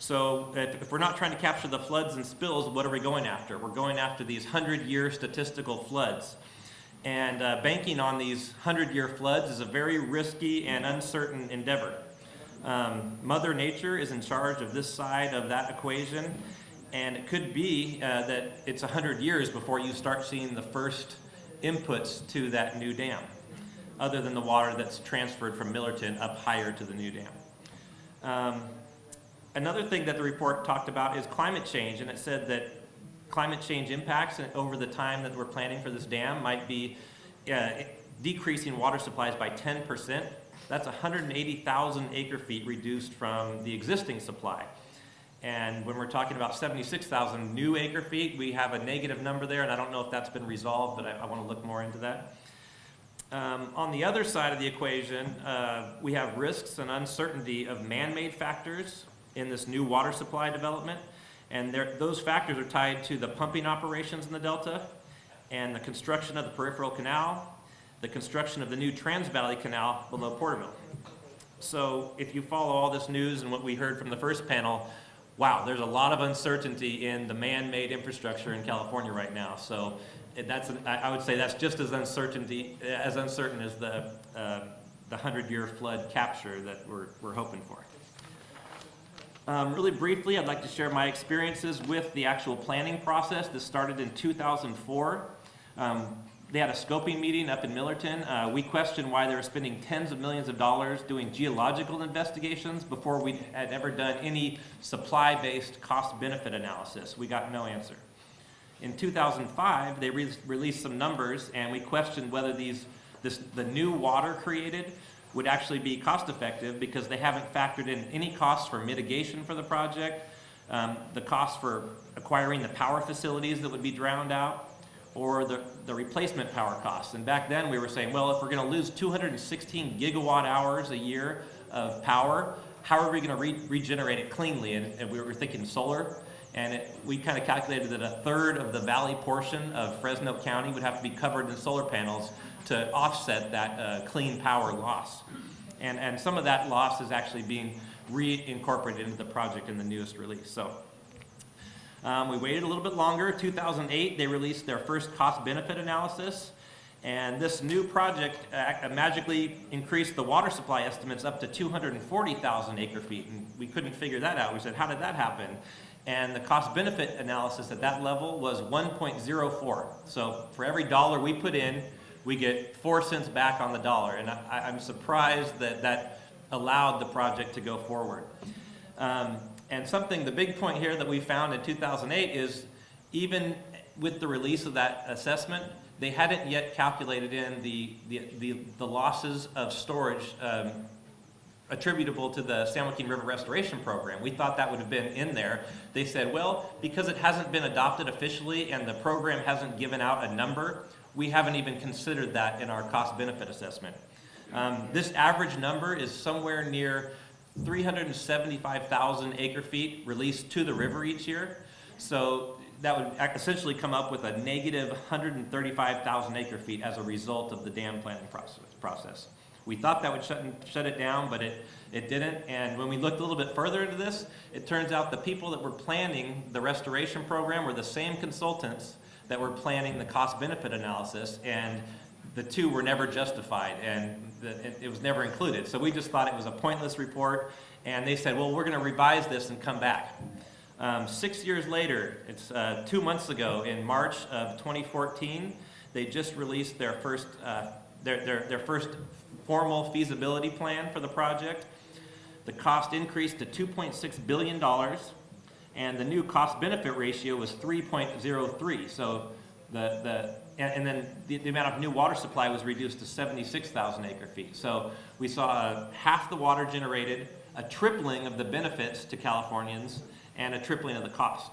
So if we're not trying to capture the floods and spills, what are we going after? We're going after these 100-year statistical floods. And banking on these 100-year floods is a very risky and uncertain endeavor. Mother Nature is in charge of this side of that equation, and it could be that it's 100 years before you start seeing the first inputs to that new dam, other than the water that's transferred from Millerton up higher to the new dam. Another thing that the report talked about is climate change, and it said that climate change impacts over the time that we're planning for this dam might be decreasing water supplies by 10%. That's 180,000 acre feet reduced from the existing supply. And when we're talking about 76,000 new acre feet, we have a negative number there, and I don't know if that's been resolved, but I want to look more into that. On the other side of the equation, we have risks and uncertainty of man-made factors in this new water supply development. And those factors are tied to the pumping operations in the Delta and the construction of the peripheral canal, the construction of the new Trans-Valley Canal below Porterville. So if you follow all this news and what we heard from the first panel, wow, there's a lot of uncertainty in the man-made infrastructure in California right now. So I would say that's just as uncertain as the 100-year flood capture that we're hoping for. Really briefly, I'd like to share my experiences with the actual planning process. This started in 2004. They had a scoping meeting up in Millerton. We questioned why they were spending tens of millions of dollars doing geological investigations before we had ever done any supply-based cost-benefit analysis. We got no answer. In 2005, they released some numbers, and we questioned whether the new water created would actually be cost-effective, because they haven't factored in any costs for mitigation for the project, the cost for acquiring the power facilities that would be drowned out, or the replacement power costs. And back then we were saying, well, if we're going to lose 216 gigawatt hours a year of power, how are we going to regenerate it cleanly? And we were thinking solar. And we kind of calculated that a third of the valley portion of Fresno County would have to be covered in solar panels to offset that clean power loss. And some of that loss is actually being reincorporated into the project in the newest release. So we waited a little bit longer. 2008, they released their first cost-benefit analysis. And this new project magically increased the water supply estimates up to 240,000 acre feet. And we couldn't figure that out. We said, how did that happen? And the cost-benefit analysis at that level was 1.04. So for every dollar we put in, we get 4 cents back on the dollar. And I'm surprised that allowed the project to go forward. And the big point here that we found in 2008 is, even with the release of that assessment, they hadn't yet calculated in the losses of storage attributable to the San Joaquin River Restoration Program. We thought that would have been in there. They said, well, because it hasn't been adopted officially and the program hasn't given out a number, we haven't even considered that in our cost-benefit assessment. This average number is somewhere near 375,000 acre feet released to the river each year. So that would essentially come up with a negative 135,000 acre feet as a result of the dam planning process. We thought that would shut it down, but it didn't. And when we looked a little bit further into this, it turns out the people that were planning the restoration program were the same consultants that were planning the cost-benefit analysis, and the two were never justified, and it was never included. So we just thought it was a pointless report, and they said, well, we're going to revise this and come back. 6 years later, it's 2 months ago, in March of 2014, they just released their first formal feasibility plan for the project. The cost increased to $2.6 billion, and the new cost-benefit ratio was 3.03. So and then the amount of new water supply was reduced to 76,000 acre-feet. So we saw half the water generated, a tripling of the benefits to Californians, and a tripling of the cost.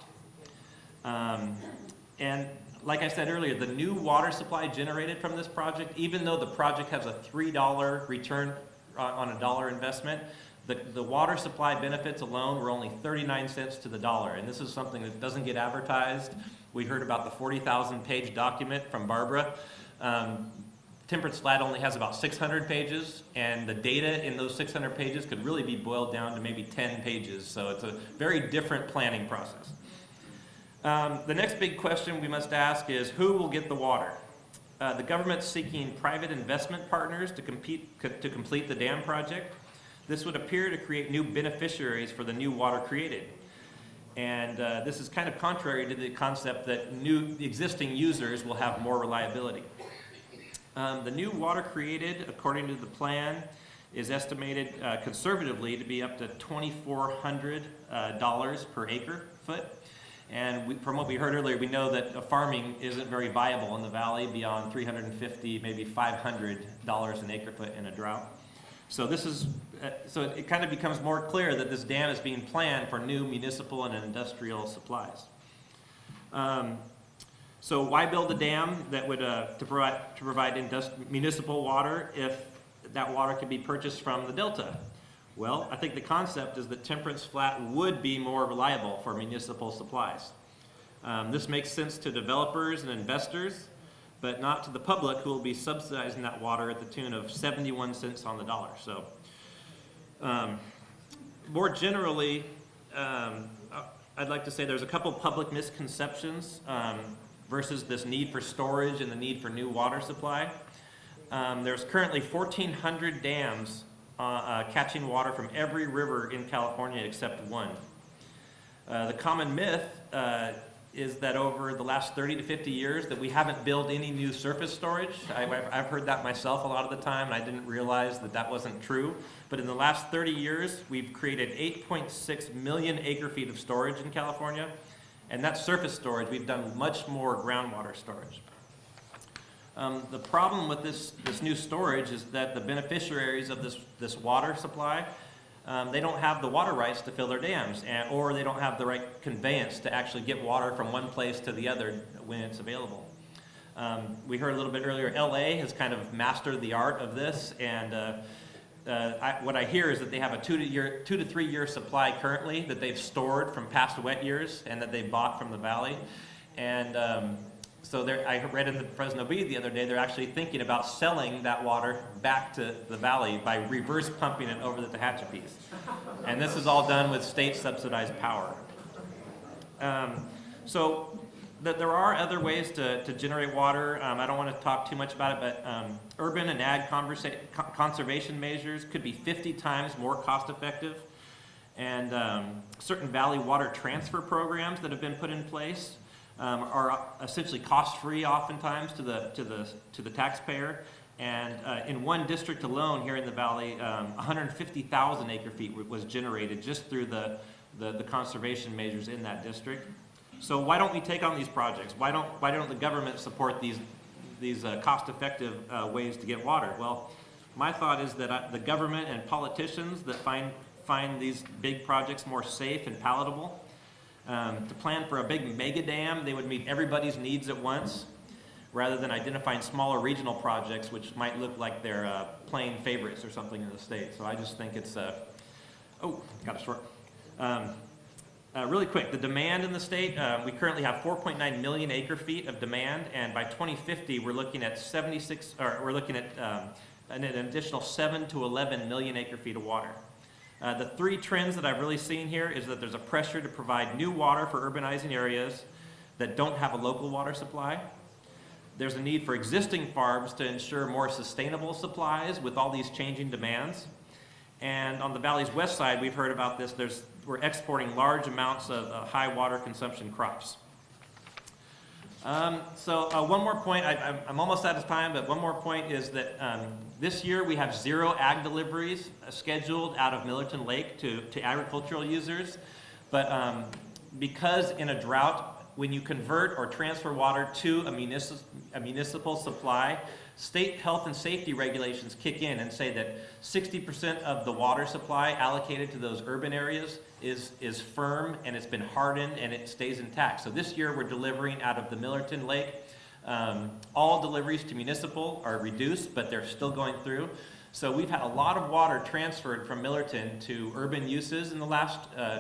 And like I said earlier, the new water supply generated from this project, even though the project has a $3 return on a dollar investment, the water supply benefits alone were only 39 cents to the dollar. And this is something that doesn't get advertised. We heard about the 40,000-page document from Barbara. Temperance Flat only has about 600 pages, and the data in those 600 pages could really be boiled down to maybe 10 pages. So it's a very different planning process. The next big question we must ask is, who will get the water? The government's seeking private investment partners to complete the dam project. This would appear to create new beneficiaries for the new water created. And this is kind of contrary to the concept that the existing users will have more reliability. The new water created, according to the plan, is estimated conservatively to be up to $2,400 per acre foot. And from what we heard earlier, we know that farming isn't very viable in the valley beyond $350, maybe $500 an acre foot in a drought. So so it kind of becomes more clear that this dam is being planned for new municipal and industrial supplies. So why build a dam that would to provide municipal water if that water could be purchased from the Delta? Well, I think the concept is that Temperance Flat would be more reliable for municipal supplies. This makes sense to developers and investors, but not to the public, who will be subsidizing that water at the tune of 71 cents on the dollar. So, more generally, I'd like to say there's a couple public misconceptions versus this need for storage and the need for new water supply. There's currently 1,400 dams catching water from every river in California except one. The common myth is that over the last 30 to 50 years that we haven't built any new surface storage. I've heard that myself a lot of the time, and I didn't realize that that wasn't true. But in the last 30 years, we've created 8.6 million acre-feet of storage in California, and that's surface storage. We've done much more groundwater storage. The problem with this new storage is that the beneficiaries of this water supply, they don't have the water rights to fill their dams, or they don't have the right conveyance to actually get water from one place to the other when it's available. We heard a little bit earlier, LA has kind of mastered the art of this, and what I hear is that they have a 2 to 3 year supply currently that they've stored from past wet years and that they bought from the valley. And so I read in the Fresno Bee the other day, they're actually thinking about selling that water back to the valley by reverse pumping it over the Tehachapi's. And this is all done with state subsidized power. So there are other ways to generate water. I don't want to talk too much about it, but urban and ag conservation measures could be 50 times more cost effective. And certain valley water transfer programs that have been put in place are essentially cost-free oftentimes to the taxpayer. And in one district alone here in the valley, 150,000 acre-feet was generated just through the conservation measures in that district. So why don't we take on these projects? Why don't the government support these cost-effective ways to get water? Well, my thought is that the government and politicians that find these big projects more safe and palatable. To plan for a big mega dam, they would meet everybody's needs at once, rather than identifying smaller regional projects which might look like they're playing favorites or something in the state. So I just think it's got a short. Really quick, the demand in the state, we currently have 4.9 million acre-feet of demand, and by 2050 we're looking at an additional 7 to 11 million acre-feet of water. The three trends that I've really seen here is that there's a pressure to provide new water for urbanizing areas that don't have a local water supply. There's a need for existing farms to ensure more sustainable supplies with all these changing demands. And on the valley's west side, we've heard about this, we're exporting large amounts of high water consumption crops. One more point, I'm almost out of time, but one more point is that this year we have 0 ag deliveries scheduled out of Millerton Lake to agricultural users. But because in a drought, when you convert or transfer water to a municipal supply, state health and safety regulations kick in and say that 60% of the water supply allocated to those urban areas is firm, and it's been hardened and it stays intact. So this year we're delivering out of the Millerton Lake. All deliveries to municipal are reduced, but they're still going through. So we've had a lot of water transferred from Millerton to urban uses in the last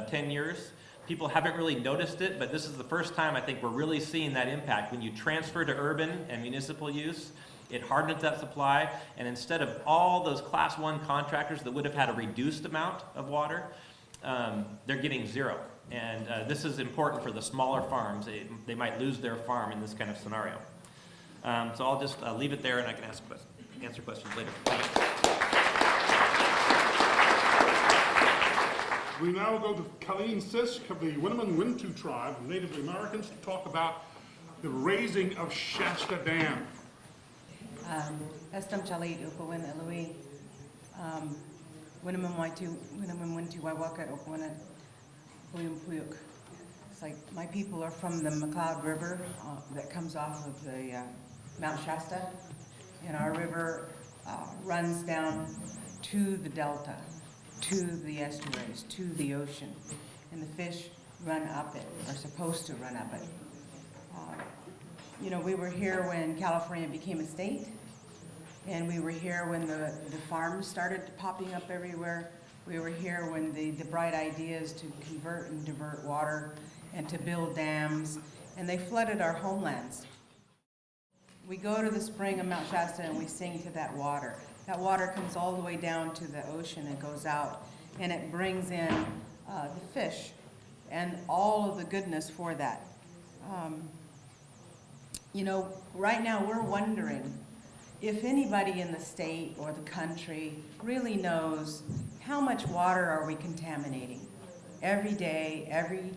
10 years. People haven't really noticed it, but this is the first time I think we're really seeing that impact. When you transfer to urban and municipal use, it hardens that supply, and instead of all those class 1 contractors that would have had a reduced amount of water, they're getting 0. And this is important for the smaller farms. They might lose their farm in this kind of scenario. So I'll just leave it there, and I can answer questions later. We now go to Colleen Sisk of the Winnemem-Wintu tribe, Native Americans, to talk about the raising of Shasta Dam. Estam Chalit Ukawin Elui Winnemem-Wintu Waiwaka Ukawin Puyum Puyuk. It's like my people are from the McLeod River that comes off of the Mount Shasta, and our river runs down to the delta, to the estuaries, to the ocean, and the fish run up it, are supposed to run up it. You know, we were here when California became a state, and we were here when the farms started popping up everywhere. We were here when the bright ideas to convert and divert water and to build dams, and they flooded our homelands. We go to the spring of Mount Shasta and we sing to that water. That water comes all the way down to the ocean and goes out, and it brings in the fish and all of the goodness for that. You know, right now we're wondering if anybody in the state or the country really knows how much water are we contaminating every day, every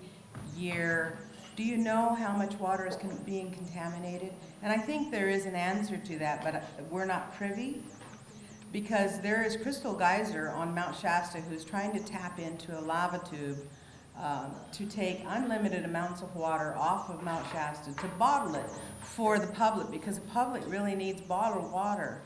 year. Do you know how much water is being contaminated? And I think there is an answer to that, but we're not privy, because there is Crystal Geyser on Mount Shasta who's trying to tap into a lava tube to take unlimited amounts of water off of Mount Shasta to bottle it for the public, because the public really needs bottled water.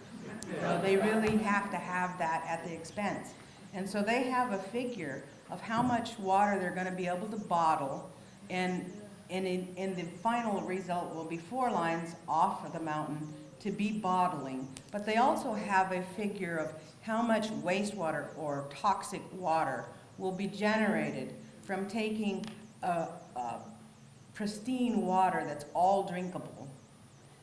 You know, they really have to have that at the expense. And so they have a figure of how much water they're going to be able to bottle, and in the final result will be 4 lines off of the mountain to be bottling. But they also have a figure of how much wastewater or toxic water will be generated from taking pristine water that's all drinkable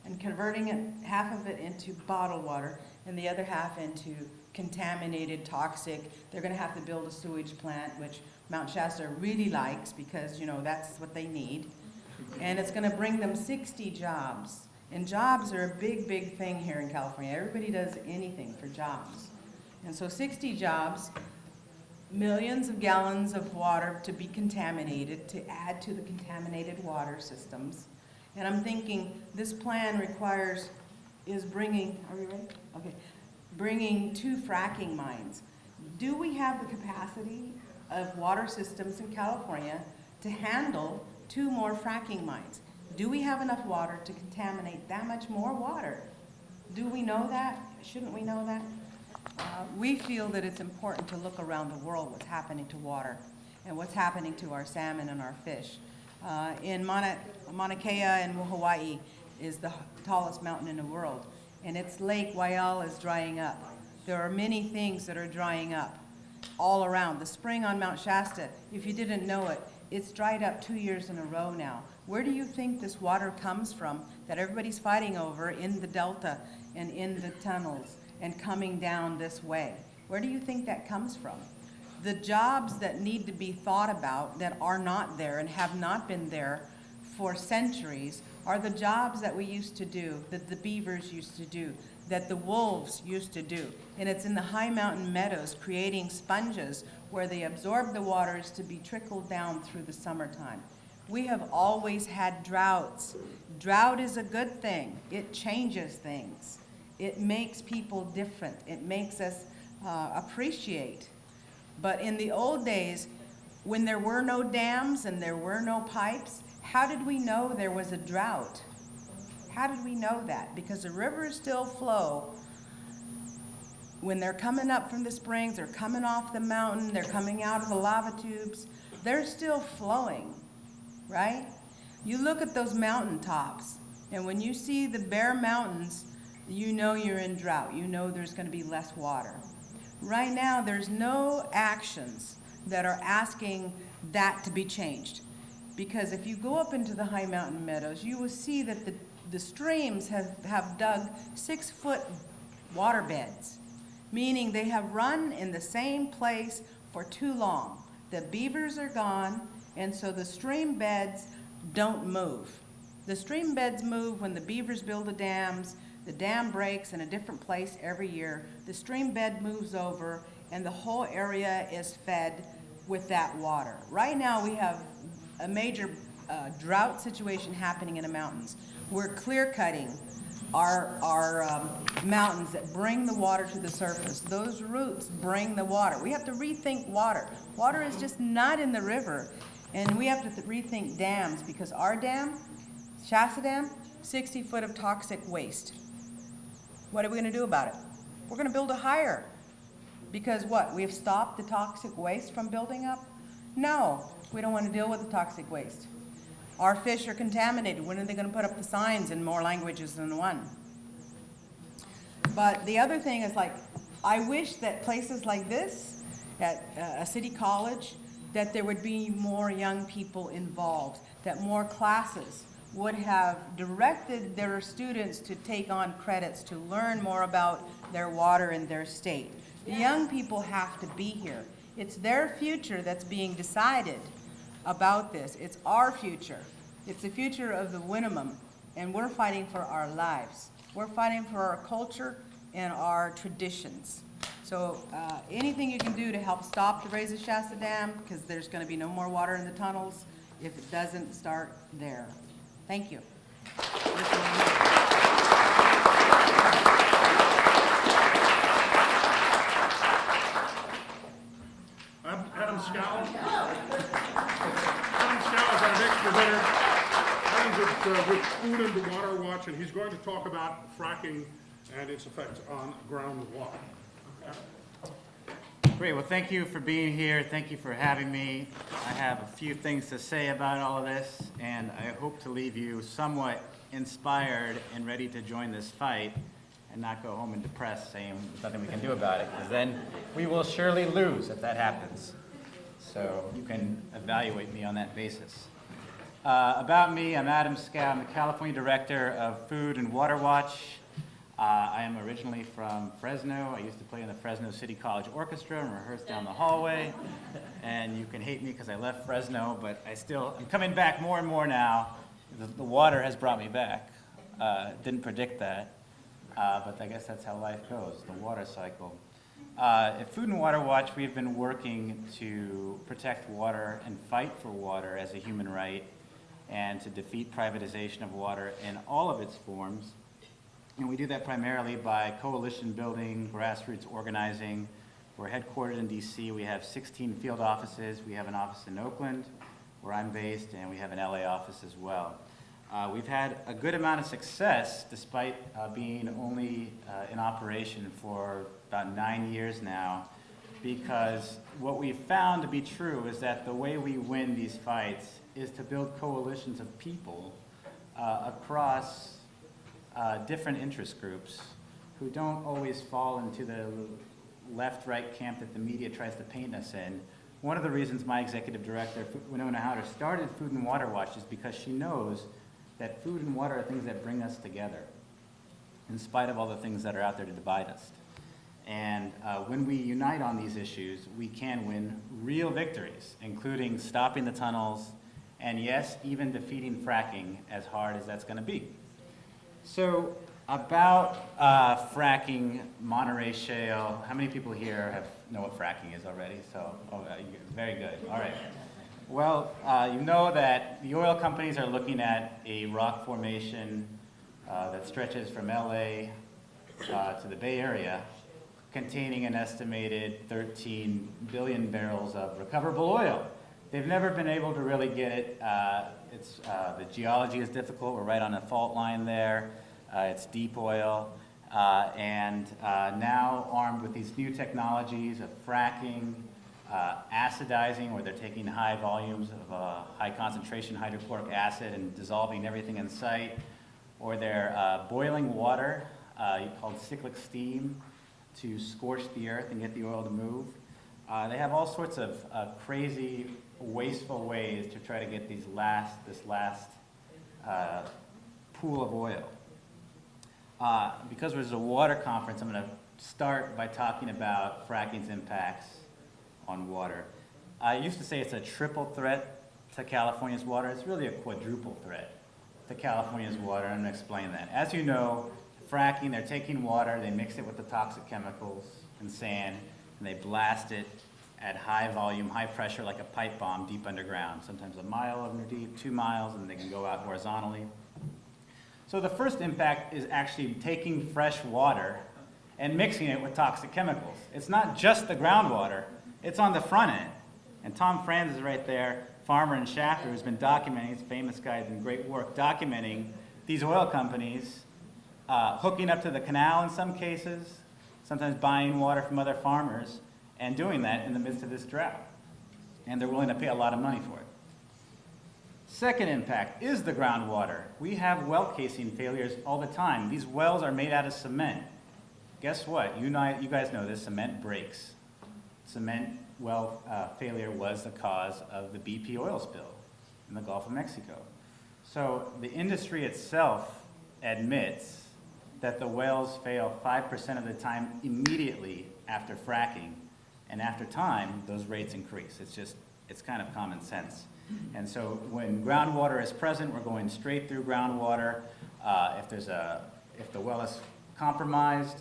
and converting it, half of it into bottled water and the other half into contaminated, toxic. They're going to have to build a sewage plant, which Mount Shasta really likes because, you know, that's what they need. And it's going to bring them 60 jobs. And jobs are a big, big thing here in California. Everybody does anything for jobs. And so 60 jobs, millions of gallons of water to be contaminated, to add to the contaminated water systems. And I'm thinking this plan is bringing, are we ready? Okay. Bringing 2 fracking mines. Do we have the capacity of water systems in California to handle 2 more fracking mines? Do we have enough water to contaminate that much more water? Do we know that? Shouldn't we know that? We feel that it's important to look around the world what's happening to water and what's happening to our salmon and our fish. In Mauna Kea in Hawaii is the tallest mountain in the world, and its Lake Waial is drying up. There are many things that are drying up all around. The spring on Mount Shasta, if you didn't know it, it's dried up 2 years in a row now. Where do you think this water comes from that everybody's fighting over in the delta and in the tunnels and coming down this way? Where do you think that comes from? The jobs that need to be thought about that are not there and have not been there for centuries are the jobs that we used to do, that the beavers used to do, that the wolves used to do. And it's in the high mountain meadows, creating sponges where they absorb the waters to be trickled down through the summertime. We have always had droughts. Drought is a good thing. It changes things. It makes people different. It makes us appreciate. But in the old days, when there were no dams and there were no pipes, how did we know there was a drought? How did we know that? Because the rivers still flow. When they're coming up from the springs, they're coming off the mountain, they're coming out of the lava tubes, they're still flowing, right? You look at those mountain tops, and when you see the bare mountains, you know you're in drought. You know there's going to be less water. Right now, there's no actions that are asking that to be changed. Because if you go up into the high mountain meadows, you will see that the streams have dug 6-foot water beds, meaning they have run in the same place for too long. The beavers are gone, and so the stream beds don't move. The stream beds move when the beavers build the dams. The dam breaks in a different place every year. The stream bed moves over, and the whole area is fed with that water. Right now, we have a major drought situation happening in the mountains. We're clear cutting our mountains that bring the water to the surface. Those roots bring the water. We have to rethink water. Water is just not in the river, and we have to rethink dams, because our dam, Shasta Dam, 60 foot of toxic waste. What are we going to do about it? We're going to build a higher. Because what? We have stopped the toxic waste from building up? No, we don't want to deal with the toxic waste. Our fish are contaminated. When are they going to put up the signs in more languages than one? But the other thing is, like, I wish that places like this, at a city college, that there would be more young people involved, that more classes would have directed their students to take on credits to learn more about their water in their state. The young people have to be here. It's their future that's being decided about this. It's our future. It's the future of the Winnemem, and we're fighting for our lives. We're fighting for our culture and our traditions. So anything you can do to help stop the raise of Shasta Dam, because there's going to be no more water in the tunnels if it doesn't start there. Thank you. Adam Scow. Adam Scow is our next presenter. Adam's with Food and Water Watch, and he's going to talk about fracking and its effects on groundwater. Great, well, thank you for being here. Thank you for having me. I have a few things to say about all of this, and I hope to leave you somewhat inspired and ready to join this fight and not go home and depressed saying there's nothing we can do about it, because then we will surely lose if that happens. So you can evaluate me on that basis. About me, I'm Adam Scow. I'm the California Director of Food and Water Watch. I am originally from Fresno. I used to play in the Fresno City College Orchestra and rehearse down the hallway. And you can hate me because I left Fresno, but I'm coming back more and more now. The water has brought me back. Didn't predict that, but I guess that's how life goes, the water cycle. At Food and Water Watch, we've been working to protect water and fight for water as a human right, and to defeat privatization of water in all of its forms. And we do that primarily by coalition building, grassroots organizing. We're headquartered in DC. We have 16 field offices. We have an office in Oakland, where I'm based, and we have an LA office as well. We've had a good amount of success, despite being only in operation for about 9 years now, because what we've found to be true is that the way we win these fights is to build coalitions of people across different interest groups who don't always fall into the left-right camp that the media tries to paint us in. One of the reasons my executive director, Winona Howder, started Food and Water Watch is because she knows that food and water are things that bring us together, in spite of all the things that are out there to divide us. And when we unite on these issues, we can win real victories, including stopping the tunnels, and yes, even defeating fracking, as hard as that's going to be. So About fracking, Monterey Shale. How many people here know what fracking is already? So, very good. All right. Well, you know that the oil companies are looking at a rock formation that stretches from LA to the Bay Area, containing an estimated 13 billion barrels of recoverable oil. They've never been able to really get it. The geology is difficult. We're right on a fault line there. It's deep oil. And now armed with these new technologies of fracking, acidizing, where they're taking high volumes of high concentration hydrochloric acid and dissolving everything in sight, or they're boiling water called cyclic steam to scorch the earth and get the oil to move. They have all sorts of crazy, wasteful ways to try to get this last pool of oil. Because there's a water conference, I'm going to start by talking about fracking's impacts on water. I used to say it's a triple threat to California's water. It's really a quadruple threat to California's water, and I'm going to explain that. As you know, fracking, they're taking water, they mix it with the toxic chemicals and sand, and they blast it at high volume, high pressure, like a pipe bomb deep underground, sometimes a mile under deep, 2 miles, and they can go out horizontally. So the first impact is actually taking fresh water and mixing it with toxic chemicals. It's not just the groundwater, it's on the front end. And Tom Franz is right there, farmer in Shafter, who's been documenting, he's a famous guy, doing great work, documenting these oil companies hooking up to the canal in some cases, sometimes buying water from other farmers, and doing that in the midst of this drought. And they're willing to pay a lot of money for it. Second impact is the groundwater. We have well casing failures all the time. These wells are made out of cement. Guess what? You guys know this, cement breaks. Cement well failure was the cause of the BP oil spill in the Gulf of Mexico. So the industry itself admits that the wells fail 5% of the time immediately after fracking, and after time, those rates increase. It's kind of common sense. And so when groundwater is present, we're going straight through groundwater. If the well is compromised,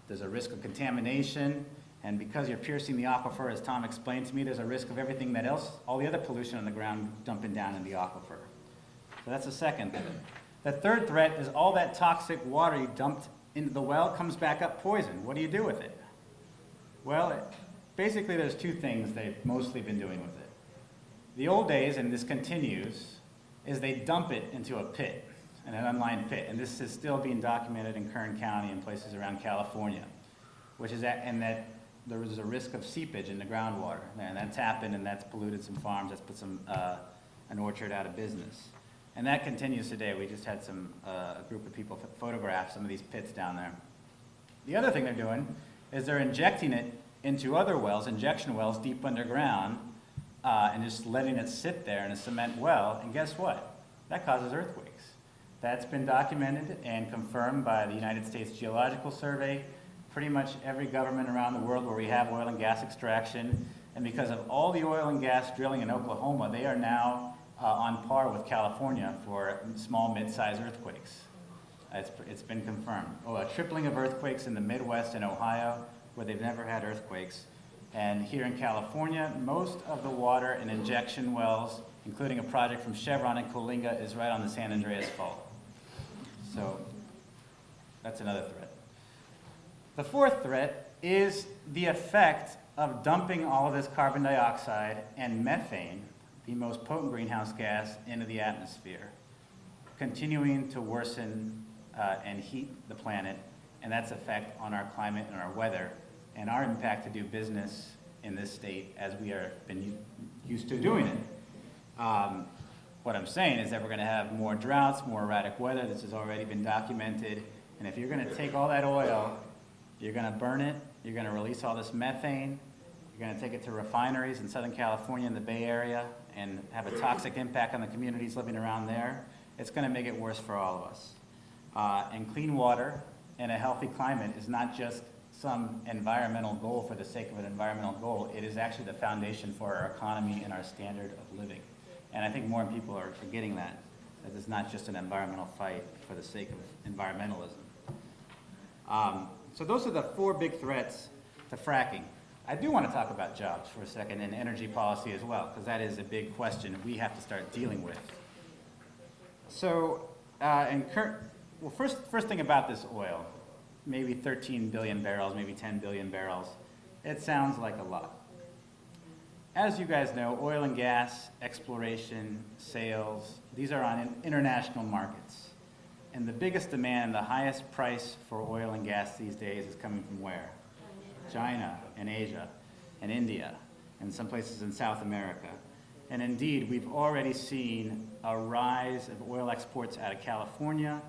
there's a risk of contamination, and because you're piercing the aquifer, as Tom explained to me, there's a risk of everything that else, all the other pollution on the ground dumping down in the aquifer. So that's the second thing. The third threat is all that toxic water you dumped into the well comes back up poisoned. What do you do with it? Well, basically there's two things they've mostly been doing with it. The old days, and this continues, is they dump it into a pit, an unlined pit, and this is still being documented in Kern County and places around California, and that there was a risk of seepage in the groundwater, and that's happened, and that's polluted some farms, that's put an orchard out of business. And that continues today. We just had a group of people photograph some of these pits down there. The other thing they're doing is they're injecting it into other wells, injection wells deep underground, and just letting it sit there in a cement well, and guess what? That causes earthquakes. That's been documented and confirmed by the United States Geological Survey, pretty much every government around the world where we have oil and gas extraction, and because of all the oil and gas drilling in Oklahoma, they are now on par with California for small, mid-sized earthquakes. It's been confirmed. A tripling of earthquakes in the Midwest and Ohio, where they've never had earthquakes. And here in California, most of the water in injection wells, including a project from Chevron in Coalinga, is right on the San Andreas Fault. So that's another threat. The fourth threat is the effect of dumping all of this carbon dioxide and methane, the most potent greenhouse gas, into the atmosphere, continuing to worsen and heat the planet, and that's effect on our climate and our weather, and our impact to do business in this state as we are been used to doing it. What I'm saying is that we're going to have more droughts, more erratic weather. This has already been documented. And if you're going to take all that oil, you're going to burn it, you're going to release all this methane, you're going to take it to refineries in Southern California and the Bay Area and have a toxic impact on the communities living around there. It's going to make it worse for all of us. And clean water and a healthy climate is not just some environmental goal for the sake of an environmental goal. It is actually the foundation for our economy and our standard of living. And I think more people are getting that because it's not just an environmental fight for the sake of environmentalism. So those are the 4 big threats to fracking. I do want to talk about jobs for a second and energy policy as well, because that is a big question we have to start dealing with. So, well, first thing about this oil, maybe 13 billion barrels, maybe 10 billion barrels. It sounds like a lot. As you guys know, oil and gas, exploration, sales, these are on international markets. And the biggest demand, the highest price for oil and gas these days is coming from where? China and Asia and India and some places in South America. And indeed, we've already seen a rise of oil exports out of California,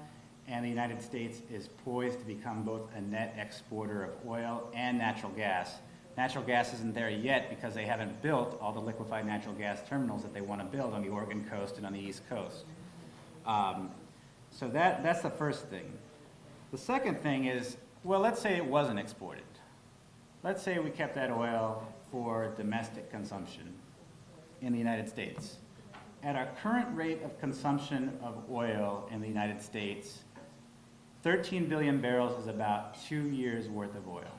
and the United States is poised to become both a net exporter of oil and natural gas. Natural gas isn't there yet because they haven't built all the liquefied natural gas terminals that they want to build on the Oregon coast and on the East Coast. So that's the first thing. The second thing is, well, let's say it wasn't exported. Let's say we kept that oil for domestic consumption in the United States. At our current rate of consumption of oil in the United States, 13 billion barrels is about 2 years worth of oil.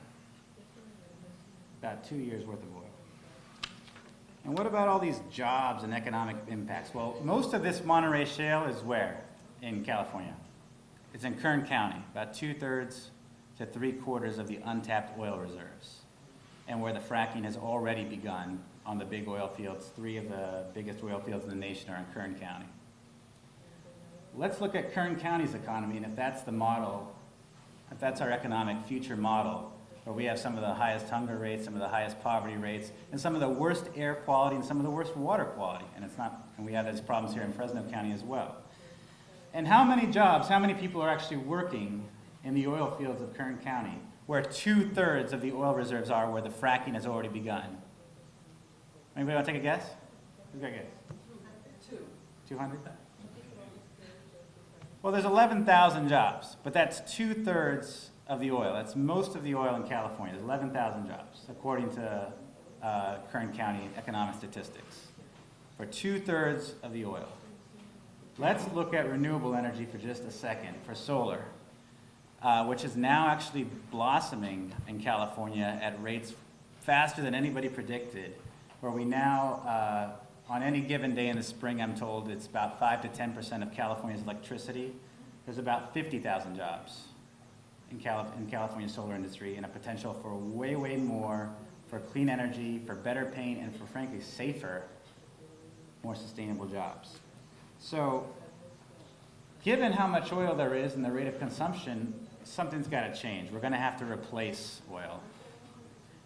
About 2 years worth of oil. And what about all these jobs and economic impacts? Well, most of this Monterey Shale is where in California? It's in Kern County, about 2/3 to 3/4 of the untapped oil reserves, and where the fracking has already begun on the big oil fields. 3 of the biggest oil fields in the nation are in Kern County. Let's look at Kern County's economy, and if that's the model, if that's our economic future model, where we have some of the highest hunger rates, some of the highest poverty rates, and some of the worst air quality and some of the worst water quality, and we have those problems here in Fresno County as well. And how many jobs, how many people are actually working in the oil fields of Kern County, where 2/3 of the oil reserves are, where the fracking has already begun? Anybody want to take a guess? Who's got a guess? 200? Well, there's 11,000 jobs, but that's 2/3 of the oil. That's most of the oil in California. There's 11,000 jobs, according to Kern County economic statistics, for 2/3 of the oil. Let's look at renewable energy for just a second, for solar, which is now actually blossoming in California at rates faster than anybody predicted, where we now, on any given day in the spring, I'm told it's about 5 to 10% of California's electricity. There's about 50,000 jobs in California's solar industry, and a potential for way, way more, for clean energy, for better paying, and for frankly safer, more sustainable jobs. So, given how much oil there is and the rate of consumption, something's got to change. We're going to have to replace oil.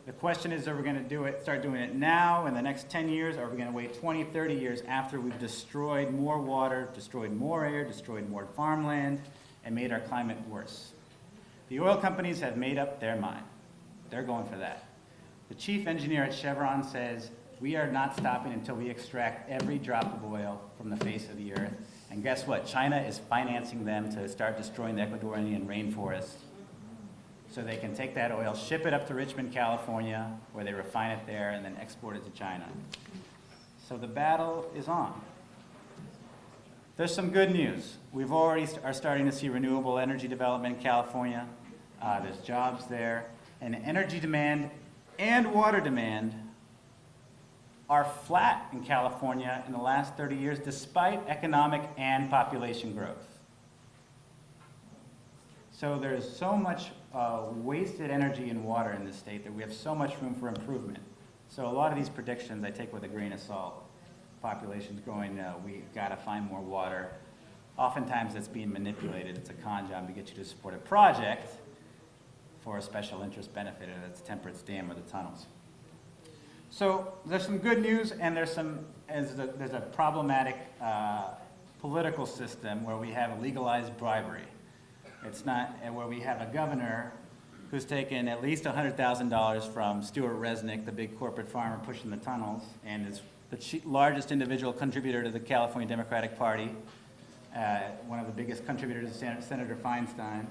The question is, are we going to start doing it now in the next 10 years, or are we going to wait 20, 30 years after we've destroyed more water, destroyed more air, destroyed more farmland, and made our climate worse? The oil companies have made up their mind. They're going for that. The chief engineer at Chevron says, we are not stopping until we extract every drop of oil from the face of the earth. And guess what? China is financing them to start destroying the Ecuadorian rainforest so they can take that oil, ship it up to Richmond, California, where they refine it there, and then export it to China. So the battle is on. There's some good news. We've already are starting to see renewable energy development in California. There's jobs there. And energy demand and water demand are flat in California in the last 30 years, despite economic and population growth. So there's so much wasted energy and water in this state that we have so much room for improvement. So a lot of these predictions I take with a grain of salt. Population's growing, we gotta find more water. Oftentimes it's being manipulated. It's a con job to get you to support a project for a special interest benefit, and it's Temperance Dam or the tunnels. So there's some good news, and there's a problematic political system where we have legalized bribery. It's not where we have a governor who's taken at least $100,000 from Stuart Resnick, the big corporate farmer pushing the tunnels, and is the largest individual contributor to the California Democratic Party, one of the biggest contributors is Senator Feinstein.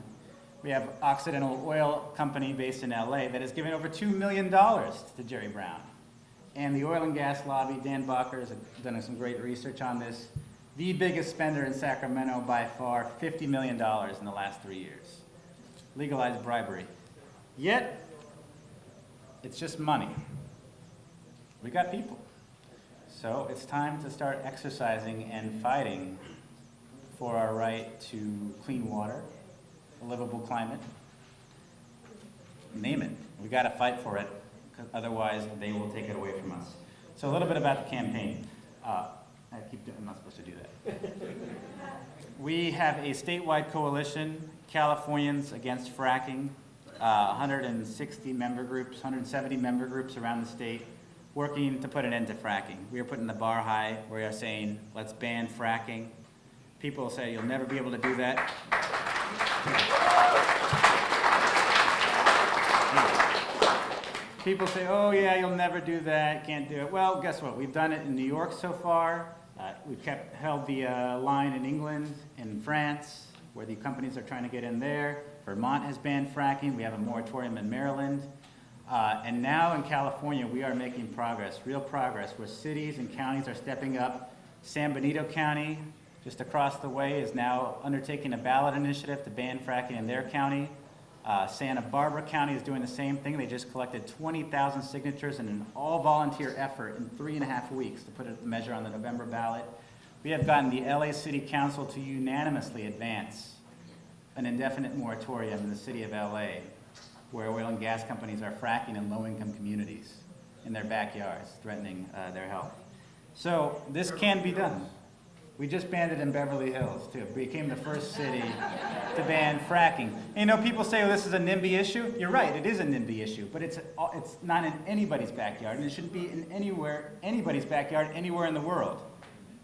We have Occidental Oil Company based in LA that has given over $2 million to Jerry Brown. And the oil and gas lobby, Dan Bacher has done some great research on this, the biggest spender in Sacramento by far, $50 million in the last 3 years. Legalized bribery. Yet, it's just money. We got people. So it's time to start exercising and fighting for our right to clean water, a livable climate. Name it. We got to fight for it, 'cause otherwise they will take it away from us. So a little bit about the campaign. I'm not supposed to do that. We have a statewide coalition, Californians Against Fracking, 160 member groups, 170 member groups around the state, working to put an end to fracking. We are putting the bar high. We are saying, let's ban fracking. People say you'll never be able to do that. People say, oh yeah, you'll never do that, can't do it. Well, guess what? We've done it in New York so far. We've held the line in England, in France, where the companies are trying to get in there. Vermont has banned fracking. We have a moratorium in Maryland. And now in California, we are making progress, real progress, where cities and counties are stepping up. San Benito County, just across the way, is now undertaking a ballot initiative to ban fracking in their county. Santa Barbara County is doing the same thing. They just collected 20,000 signatures in an all-volunteer effort in 3.5 weeks to put a measure on the November ballot. We have gotten the LA City Council to unanimously advance an indefinite moratorium in the city of LA, where oil and gas companies are fracking in low-income communities in their backyards, threatening their health. So this can be done. We just banned it in Beverly Hills, too. We became the first city to ban fracking. And, you know, people say, oh, this is a NIMBY issue. You're right, it is a NIMBY issue, but it's not in anybody's backyard, and it shouldn't be in anybody's backyard anywhere in the world.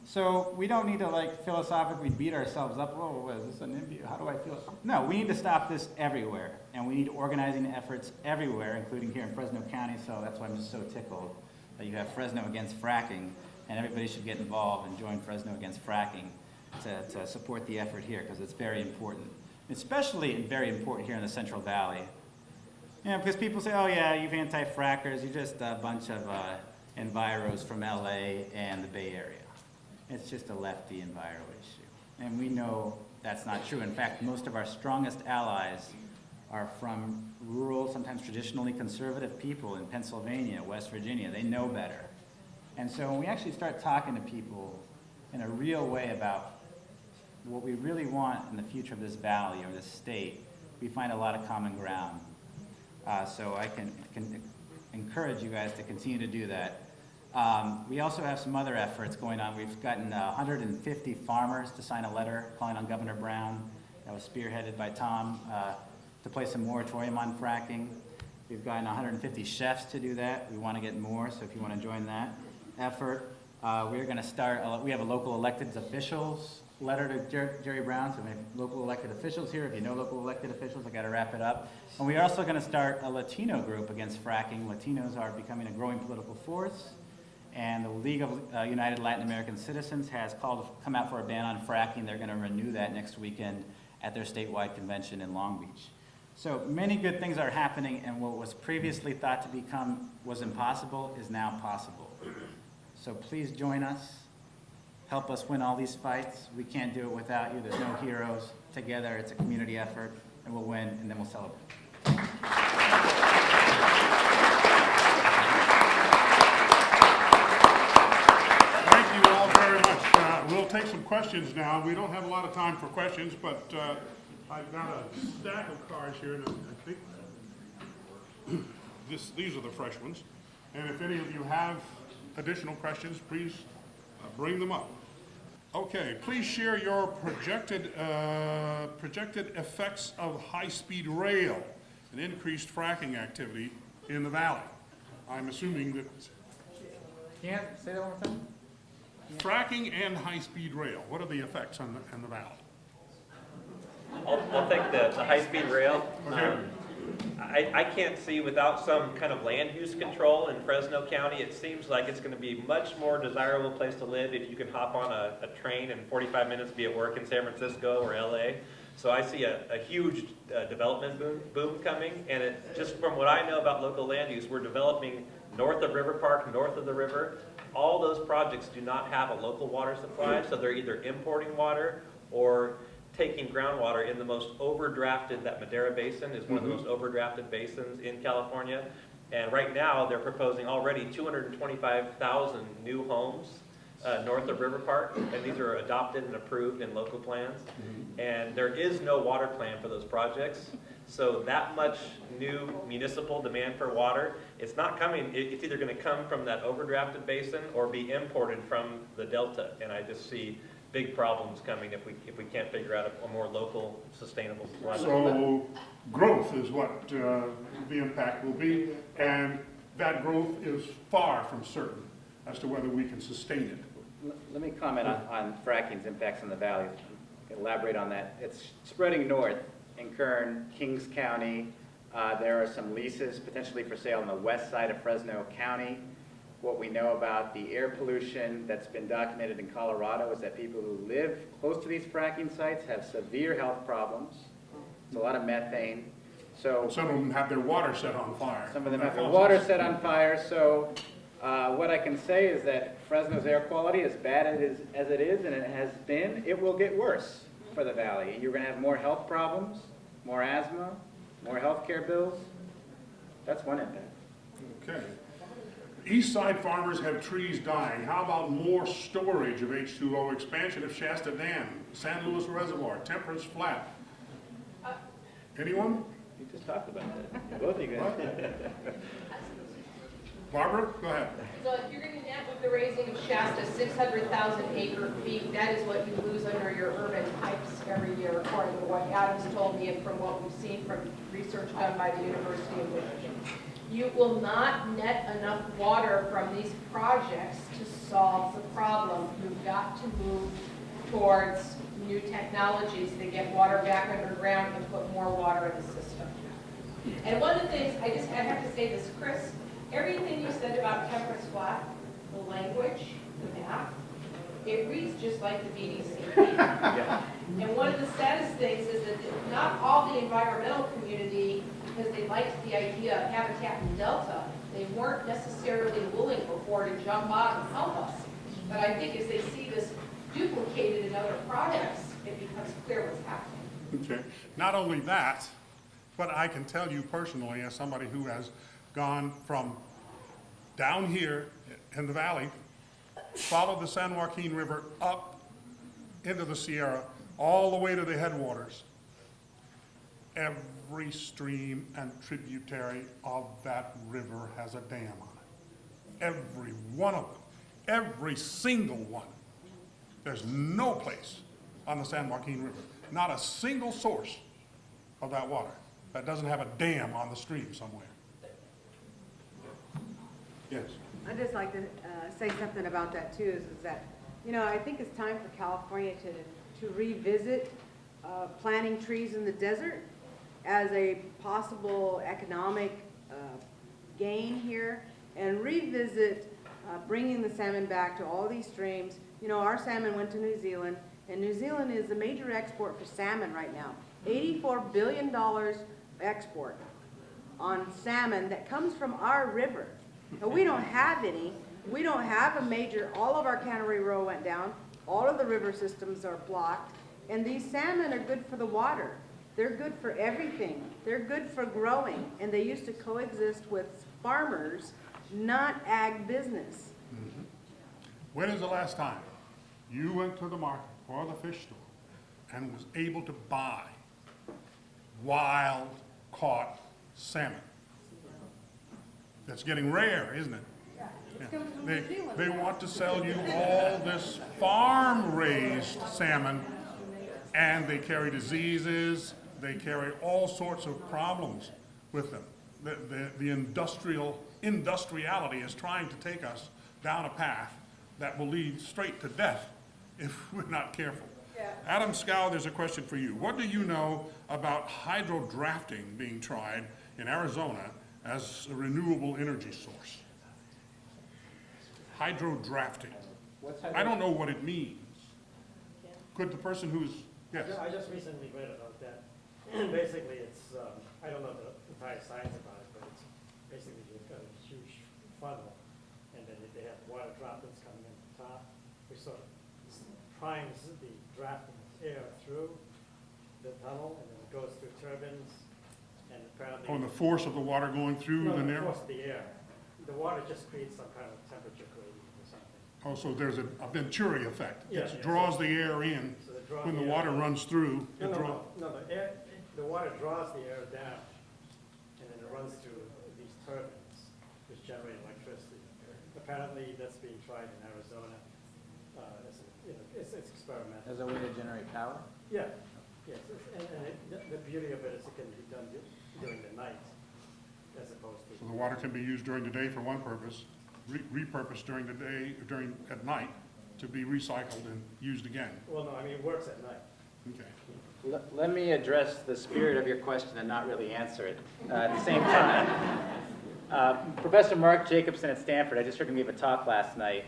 So we don't need to, like, philosophically beat ourselves up. Oh, is this a NIMBY? How do I feel? No, we need to stop this everywhere, and we need organizing efforts everywhere, including here in Fresno County, so that's why I'm just so tickled that you have Fresno Against Fracking. And everybody should get involved and join Fresno Against Fracking to support the effort here, because it's very important. Especially very important here in the Central Valley. You know, because people say, oh yeah, you anti-frackers, you're just a bunch of enviros from LA and the Bay Area. It's just a lefty enviro issue. And we know that's not true. In fact, most of our strongest allies are from rural, sometimes traditionally conservative people in Pennsylvania, West Virginia. They know better. And so when we actually start talking to people in a real way about what we really want in the future of this valley or this state, we find a lot of common ground. So I can encourage you guys to continue to do that. We also have some other efforts going on. We've gotten 150 farmers to sign a letter calling on Governor Brown that was spearheaded by Tom to place a moratorium on fracking. We've gotten 150 chefs to do that. We want to get more, so if you want to join that effort. We're going to start, we have a local elected officials letter to Jerry Brown, so we have local elected officials here. If you know local elected officials, I got to wrap it up. And we're also going to start a Latino group against fracking. Latinos are becoming a growing political force, and the League of United Latin American Citizens has come out for a ban on fracking. They're going to renew that next weekend at their statewide convention in Long Beach. So many good things are happening, and what was previously thought to was impossible is now possible. So please join us. Help us win all these fights. We can't do it without you. There's no heroes. Together, it's a community effort, and we'll win, and then we'll celebrate. Thank you all very much. We'll take some questions now. We don't have a lot of time for questions, but I've got a stack of cards here, and I think these are the fresh ones. And if any of you have additional questions, please bring them up. Okay, please share your projected effects of high-speed rail and increased fracking activity in the valley. I'm assuming that Can't say that one more time? fracking and high-speed rail, what are the effects on the valley? I'll take the high-speed rail. Okay. I can't see without some kind of land use control in Fresno County, it seems like it's going to be a much more desirable place to live if you can hop on a train in 45 minutes, be at work in San Francisco or LA. So I see a huge development boom coming, and just from what I know about local land use, we're developing north of River Park, north of the river, all those projects do not have a local water supply, so they're either importing water or taking groundwater in the most overdrafted, that Madera Basin is one of the most overdrafted basins in California. And right now, they're proposing already 225,000 new homes north of River Park, and these are adopted and approved in local plans. And there is no water plan for those projects. So that much new municipal demand for water, it's not coming, it's either gonna come from that overdrafted basin or be imported from the Delta. And I just see big problems coming if we can't figure out a more local, sustainable supply. So growth is what the impact will be, and that growth is far from certain as to whether we can sustain it. Let me comment on fracking's impacts on the valley. Elaborate on that. It's spreading north in Kern, Kings County. There are some leases potentially for sale on the west side of Fresno County. What we know about the air pollution that's been documented in Colorado is that people who live close to these fracking sites have severe health problems. It's a lot of methane. So Some of them have their water set on fire. some of them have their water set on fire. So what I can say is that Fresno's air quality, as bad as it is and it has been, it will get worse for the valley. You're going to have more health problems, more asthma, more health care bills. That's one impact. Okay. East side farmers have trees dying. How about more storage of H2O, expansion of Shasta Dam, San Luis Reservoir, Temperance Flat? Anyone? You just talked about that. Both of you guys. Barbara, go ahead. So if you're gonna net with the raising of Shasta, 600,000 acre feet, that is what you lose under your urban pipes every year, according to what Adam's told me and from what we've seen from research done by the University of Michigan. You will not net enough water from these projects to solve the problem. You've got to move towards new technologies that get water back underground and put more water in the system. And one of the things, I have to say this, Chris, everything you said about Temperance Flat, the language, the map, it reads just like the BDC. And one of the saddest things is that not all the environmental community, because they liked the idea of Habitat in Delta, they weren't necessarily willing before to jump on and help us. But I think as they see this duplicated in other projects, it becomes clear what's happening. Okay. Not only that, but I can tell you personally, as somebody who has gone from down here in the valley, followed the San Joaquin River up into the Sierra, all the way to the headwaters. Every stream and tributary of that river has a dam on it. Every one of them. Every single one. There's no place on the San Joaquin River, not a single source of that water that doesn't have a dam on the stream somewhere. Yes. I'd just like to say something about that too, is that, you know, I think it's time for California to revisit planting trees in the desert as a possible economic gain here, and revisit bringing the salmon back to all these streams. You know, our salmon went to New Zealand, and New Zealand is the major export for salmon right now. $84 billion export on salmon that comes from our river. Now, we don't have any. We don't have a major, all of our cannery row went down. All of the river systems are blocked. And these salmon are good for the water. They're good for everything. They're good for growing. And they used to coexist with farmers, not ag business. Mm-hmm. When is the last time you went to the market or the fish store and was able to buy wild caught salmon? That's getting rare, isn't it? Yeah. They want to sell you all this farm-raised salmon, and they carry diseases, they carry all sorts of problems with them. The industriality is trying to take us down a path that will lead straight to death if we're not careful. Yeah. Adam Scow, there's a question for you. What do you know about hydrodrafting being tried in Arizona as a renewable energy source? Hydrodrafting. I don't know what it means. Could the person who's, yes? I just recently read about that. Basically, it's, I don't know the entire science about it, but it's basically you've got a huge funnel, and then they have water droplets coming in the top, which sort of primes the drafting air through the tunnel, and then it goes through turbines, and apparently. Oh, and the force of the water going through No, the the narrow? force of the air. The water just creates some kind of temperature gradient or something. Oh, so there's a Venturi effect. Yeah, It yeah, draws the air in. So they draw When the air water down. runs through, No, it no, draws. no, the water draws the air down, and then it runs through these turbines, which generate electricity. Apparently, that's being tried in Arizona. It's experimental. As a way to generate power? Yeah, yes, the beauty of it is it can be done during the night, as opposed to. So the water can be used during the day for one purpose, repurposed during the day, at night, to be recycled and used again. Well, no, I mean, it works at night. Okay. Let me address the spirit of your question and not really answer it at the same time. Professor Mark Jacobson at Stanford, I just heard him give a talk last night.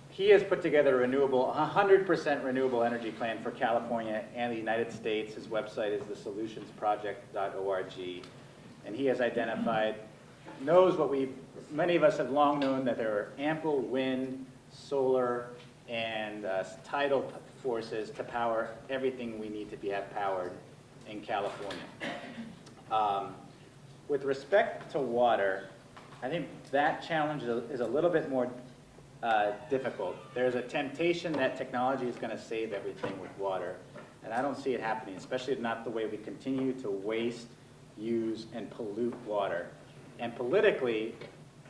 He has put together a 100% renewable energy plan for California and the United States. His website is thesolutionsproject.org. And he has identified, knows what many of us have long known, that there are ample wind, solar, and tidal forces to power everything we need to have powered in California. With respect to water, I think that challenge is a little bit more difficult. There's a temptation that technology is going to save everything with water, and I don't see it happening, especially not the way we continue to waste, use, and pollute water. And politically,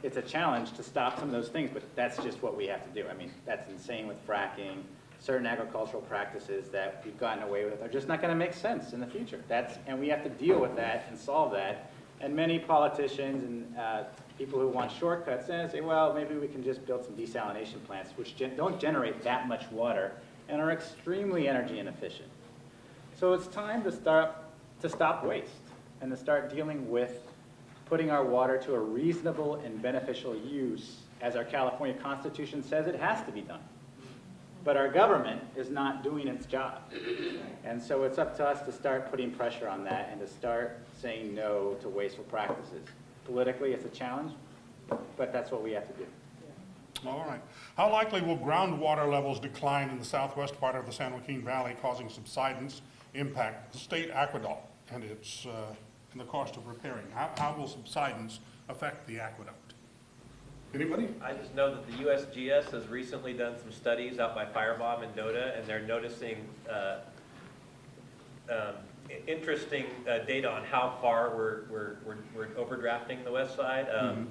it's a challenge to stop some of those things, but that's just what we have to do. I mean, that's insane with fracking. Certain agricultural practices that we've gotten away with are just not going to make sense in the future. And we have to deal with that and solve that. And many politicians and people who want shortcuts say, well, maybe we can just build some desalination plants, which don't generate that much water and are extremely energy inefficient. So it's time to stop waste and to start dealing with putting our water to a reasonable and beneficial use, as our California Constitution says it has to be done. But our government is not doing its job. And so it's up to us to start putting pressure on that and to start saying no to wasteful practices. Politically, it's a challenge, but that's what we have to do. All right. How likely will groundwater levels decline in the southwest part of the San Joaquin Valley, causing subsidence impact the state aqueduct and its and the cost of repairing? How will subsidence affect the aqueduct? Anybody? I just know that the USGS has recently done some studies out by Fireball and Mendota, and they're noticing interesting data on how far we're overdrafting the west side.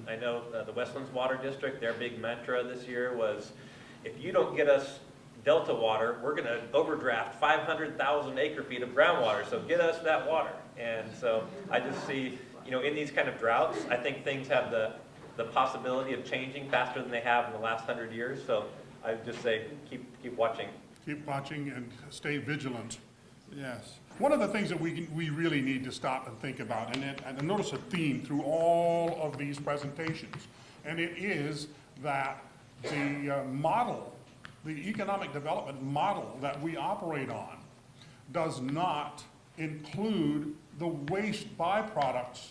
I know the Westlands Water District, their big mantra this year was, if you don't get us Delta water, we're going to overdraft 500,000 acre feet of groundwater, so get us that water. And so I just see, in these kind of droughts, I think things have the possibility of changing faster than they have in the last 100 years. So I would just say, keep watching. Keep watching and stay vigilant. Yes. One of the things that we really need to stop and think about, and I notice a theme through all of these presentations, and it is that the economic development model that we operate on does not include the waste byproducts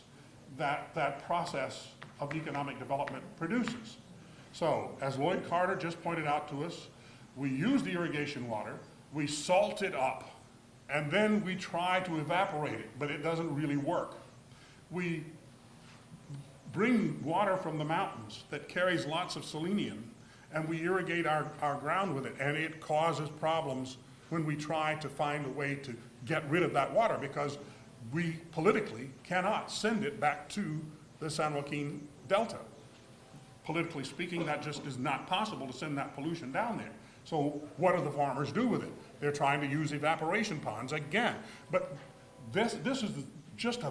that process of economic development produces. So, as Lloyd Carter just pointed out to us, we use the irrigation water, we salt it up, and then we try to evaporate it, but it doesn't really work. We bring water from the mountains that carries lots of selenium, and we irrigate our ground with it, and it causes problems when we try to find a way to get rid of that water, because we politically cannot send it back to the San Joaquin Delta. Politically speaking, that just is not possible to send that pollution down there. So what do the farmers do with it? They're trying to use evaporation ponds again. But this is just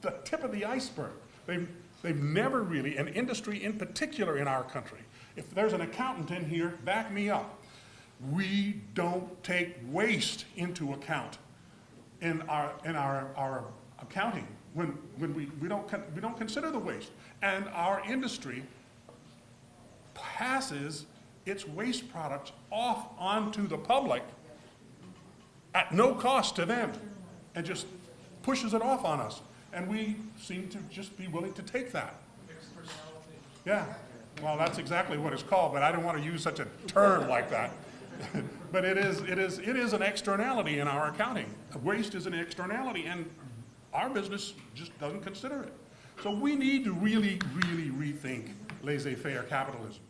the tip of the iceberg. They've never really, and industry in particular in our country, if there's an accountant in here, back me up. We don't take waste into account in our accounting when we don't consider the waste. And our industry passes its waste products off onto the public at no cost to them and just pushes it off on us. And we seem to just be willing to take that. Yeah. Well, that's exactly what it's called, but I don't want to use such a term like that. But it is an externality in our accounting. Waste is an externality, and our business just doesn't consider it. So we need to really, really rethink laissez-faire capitalism.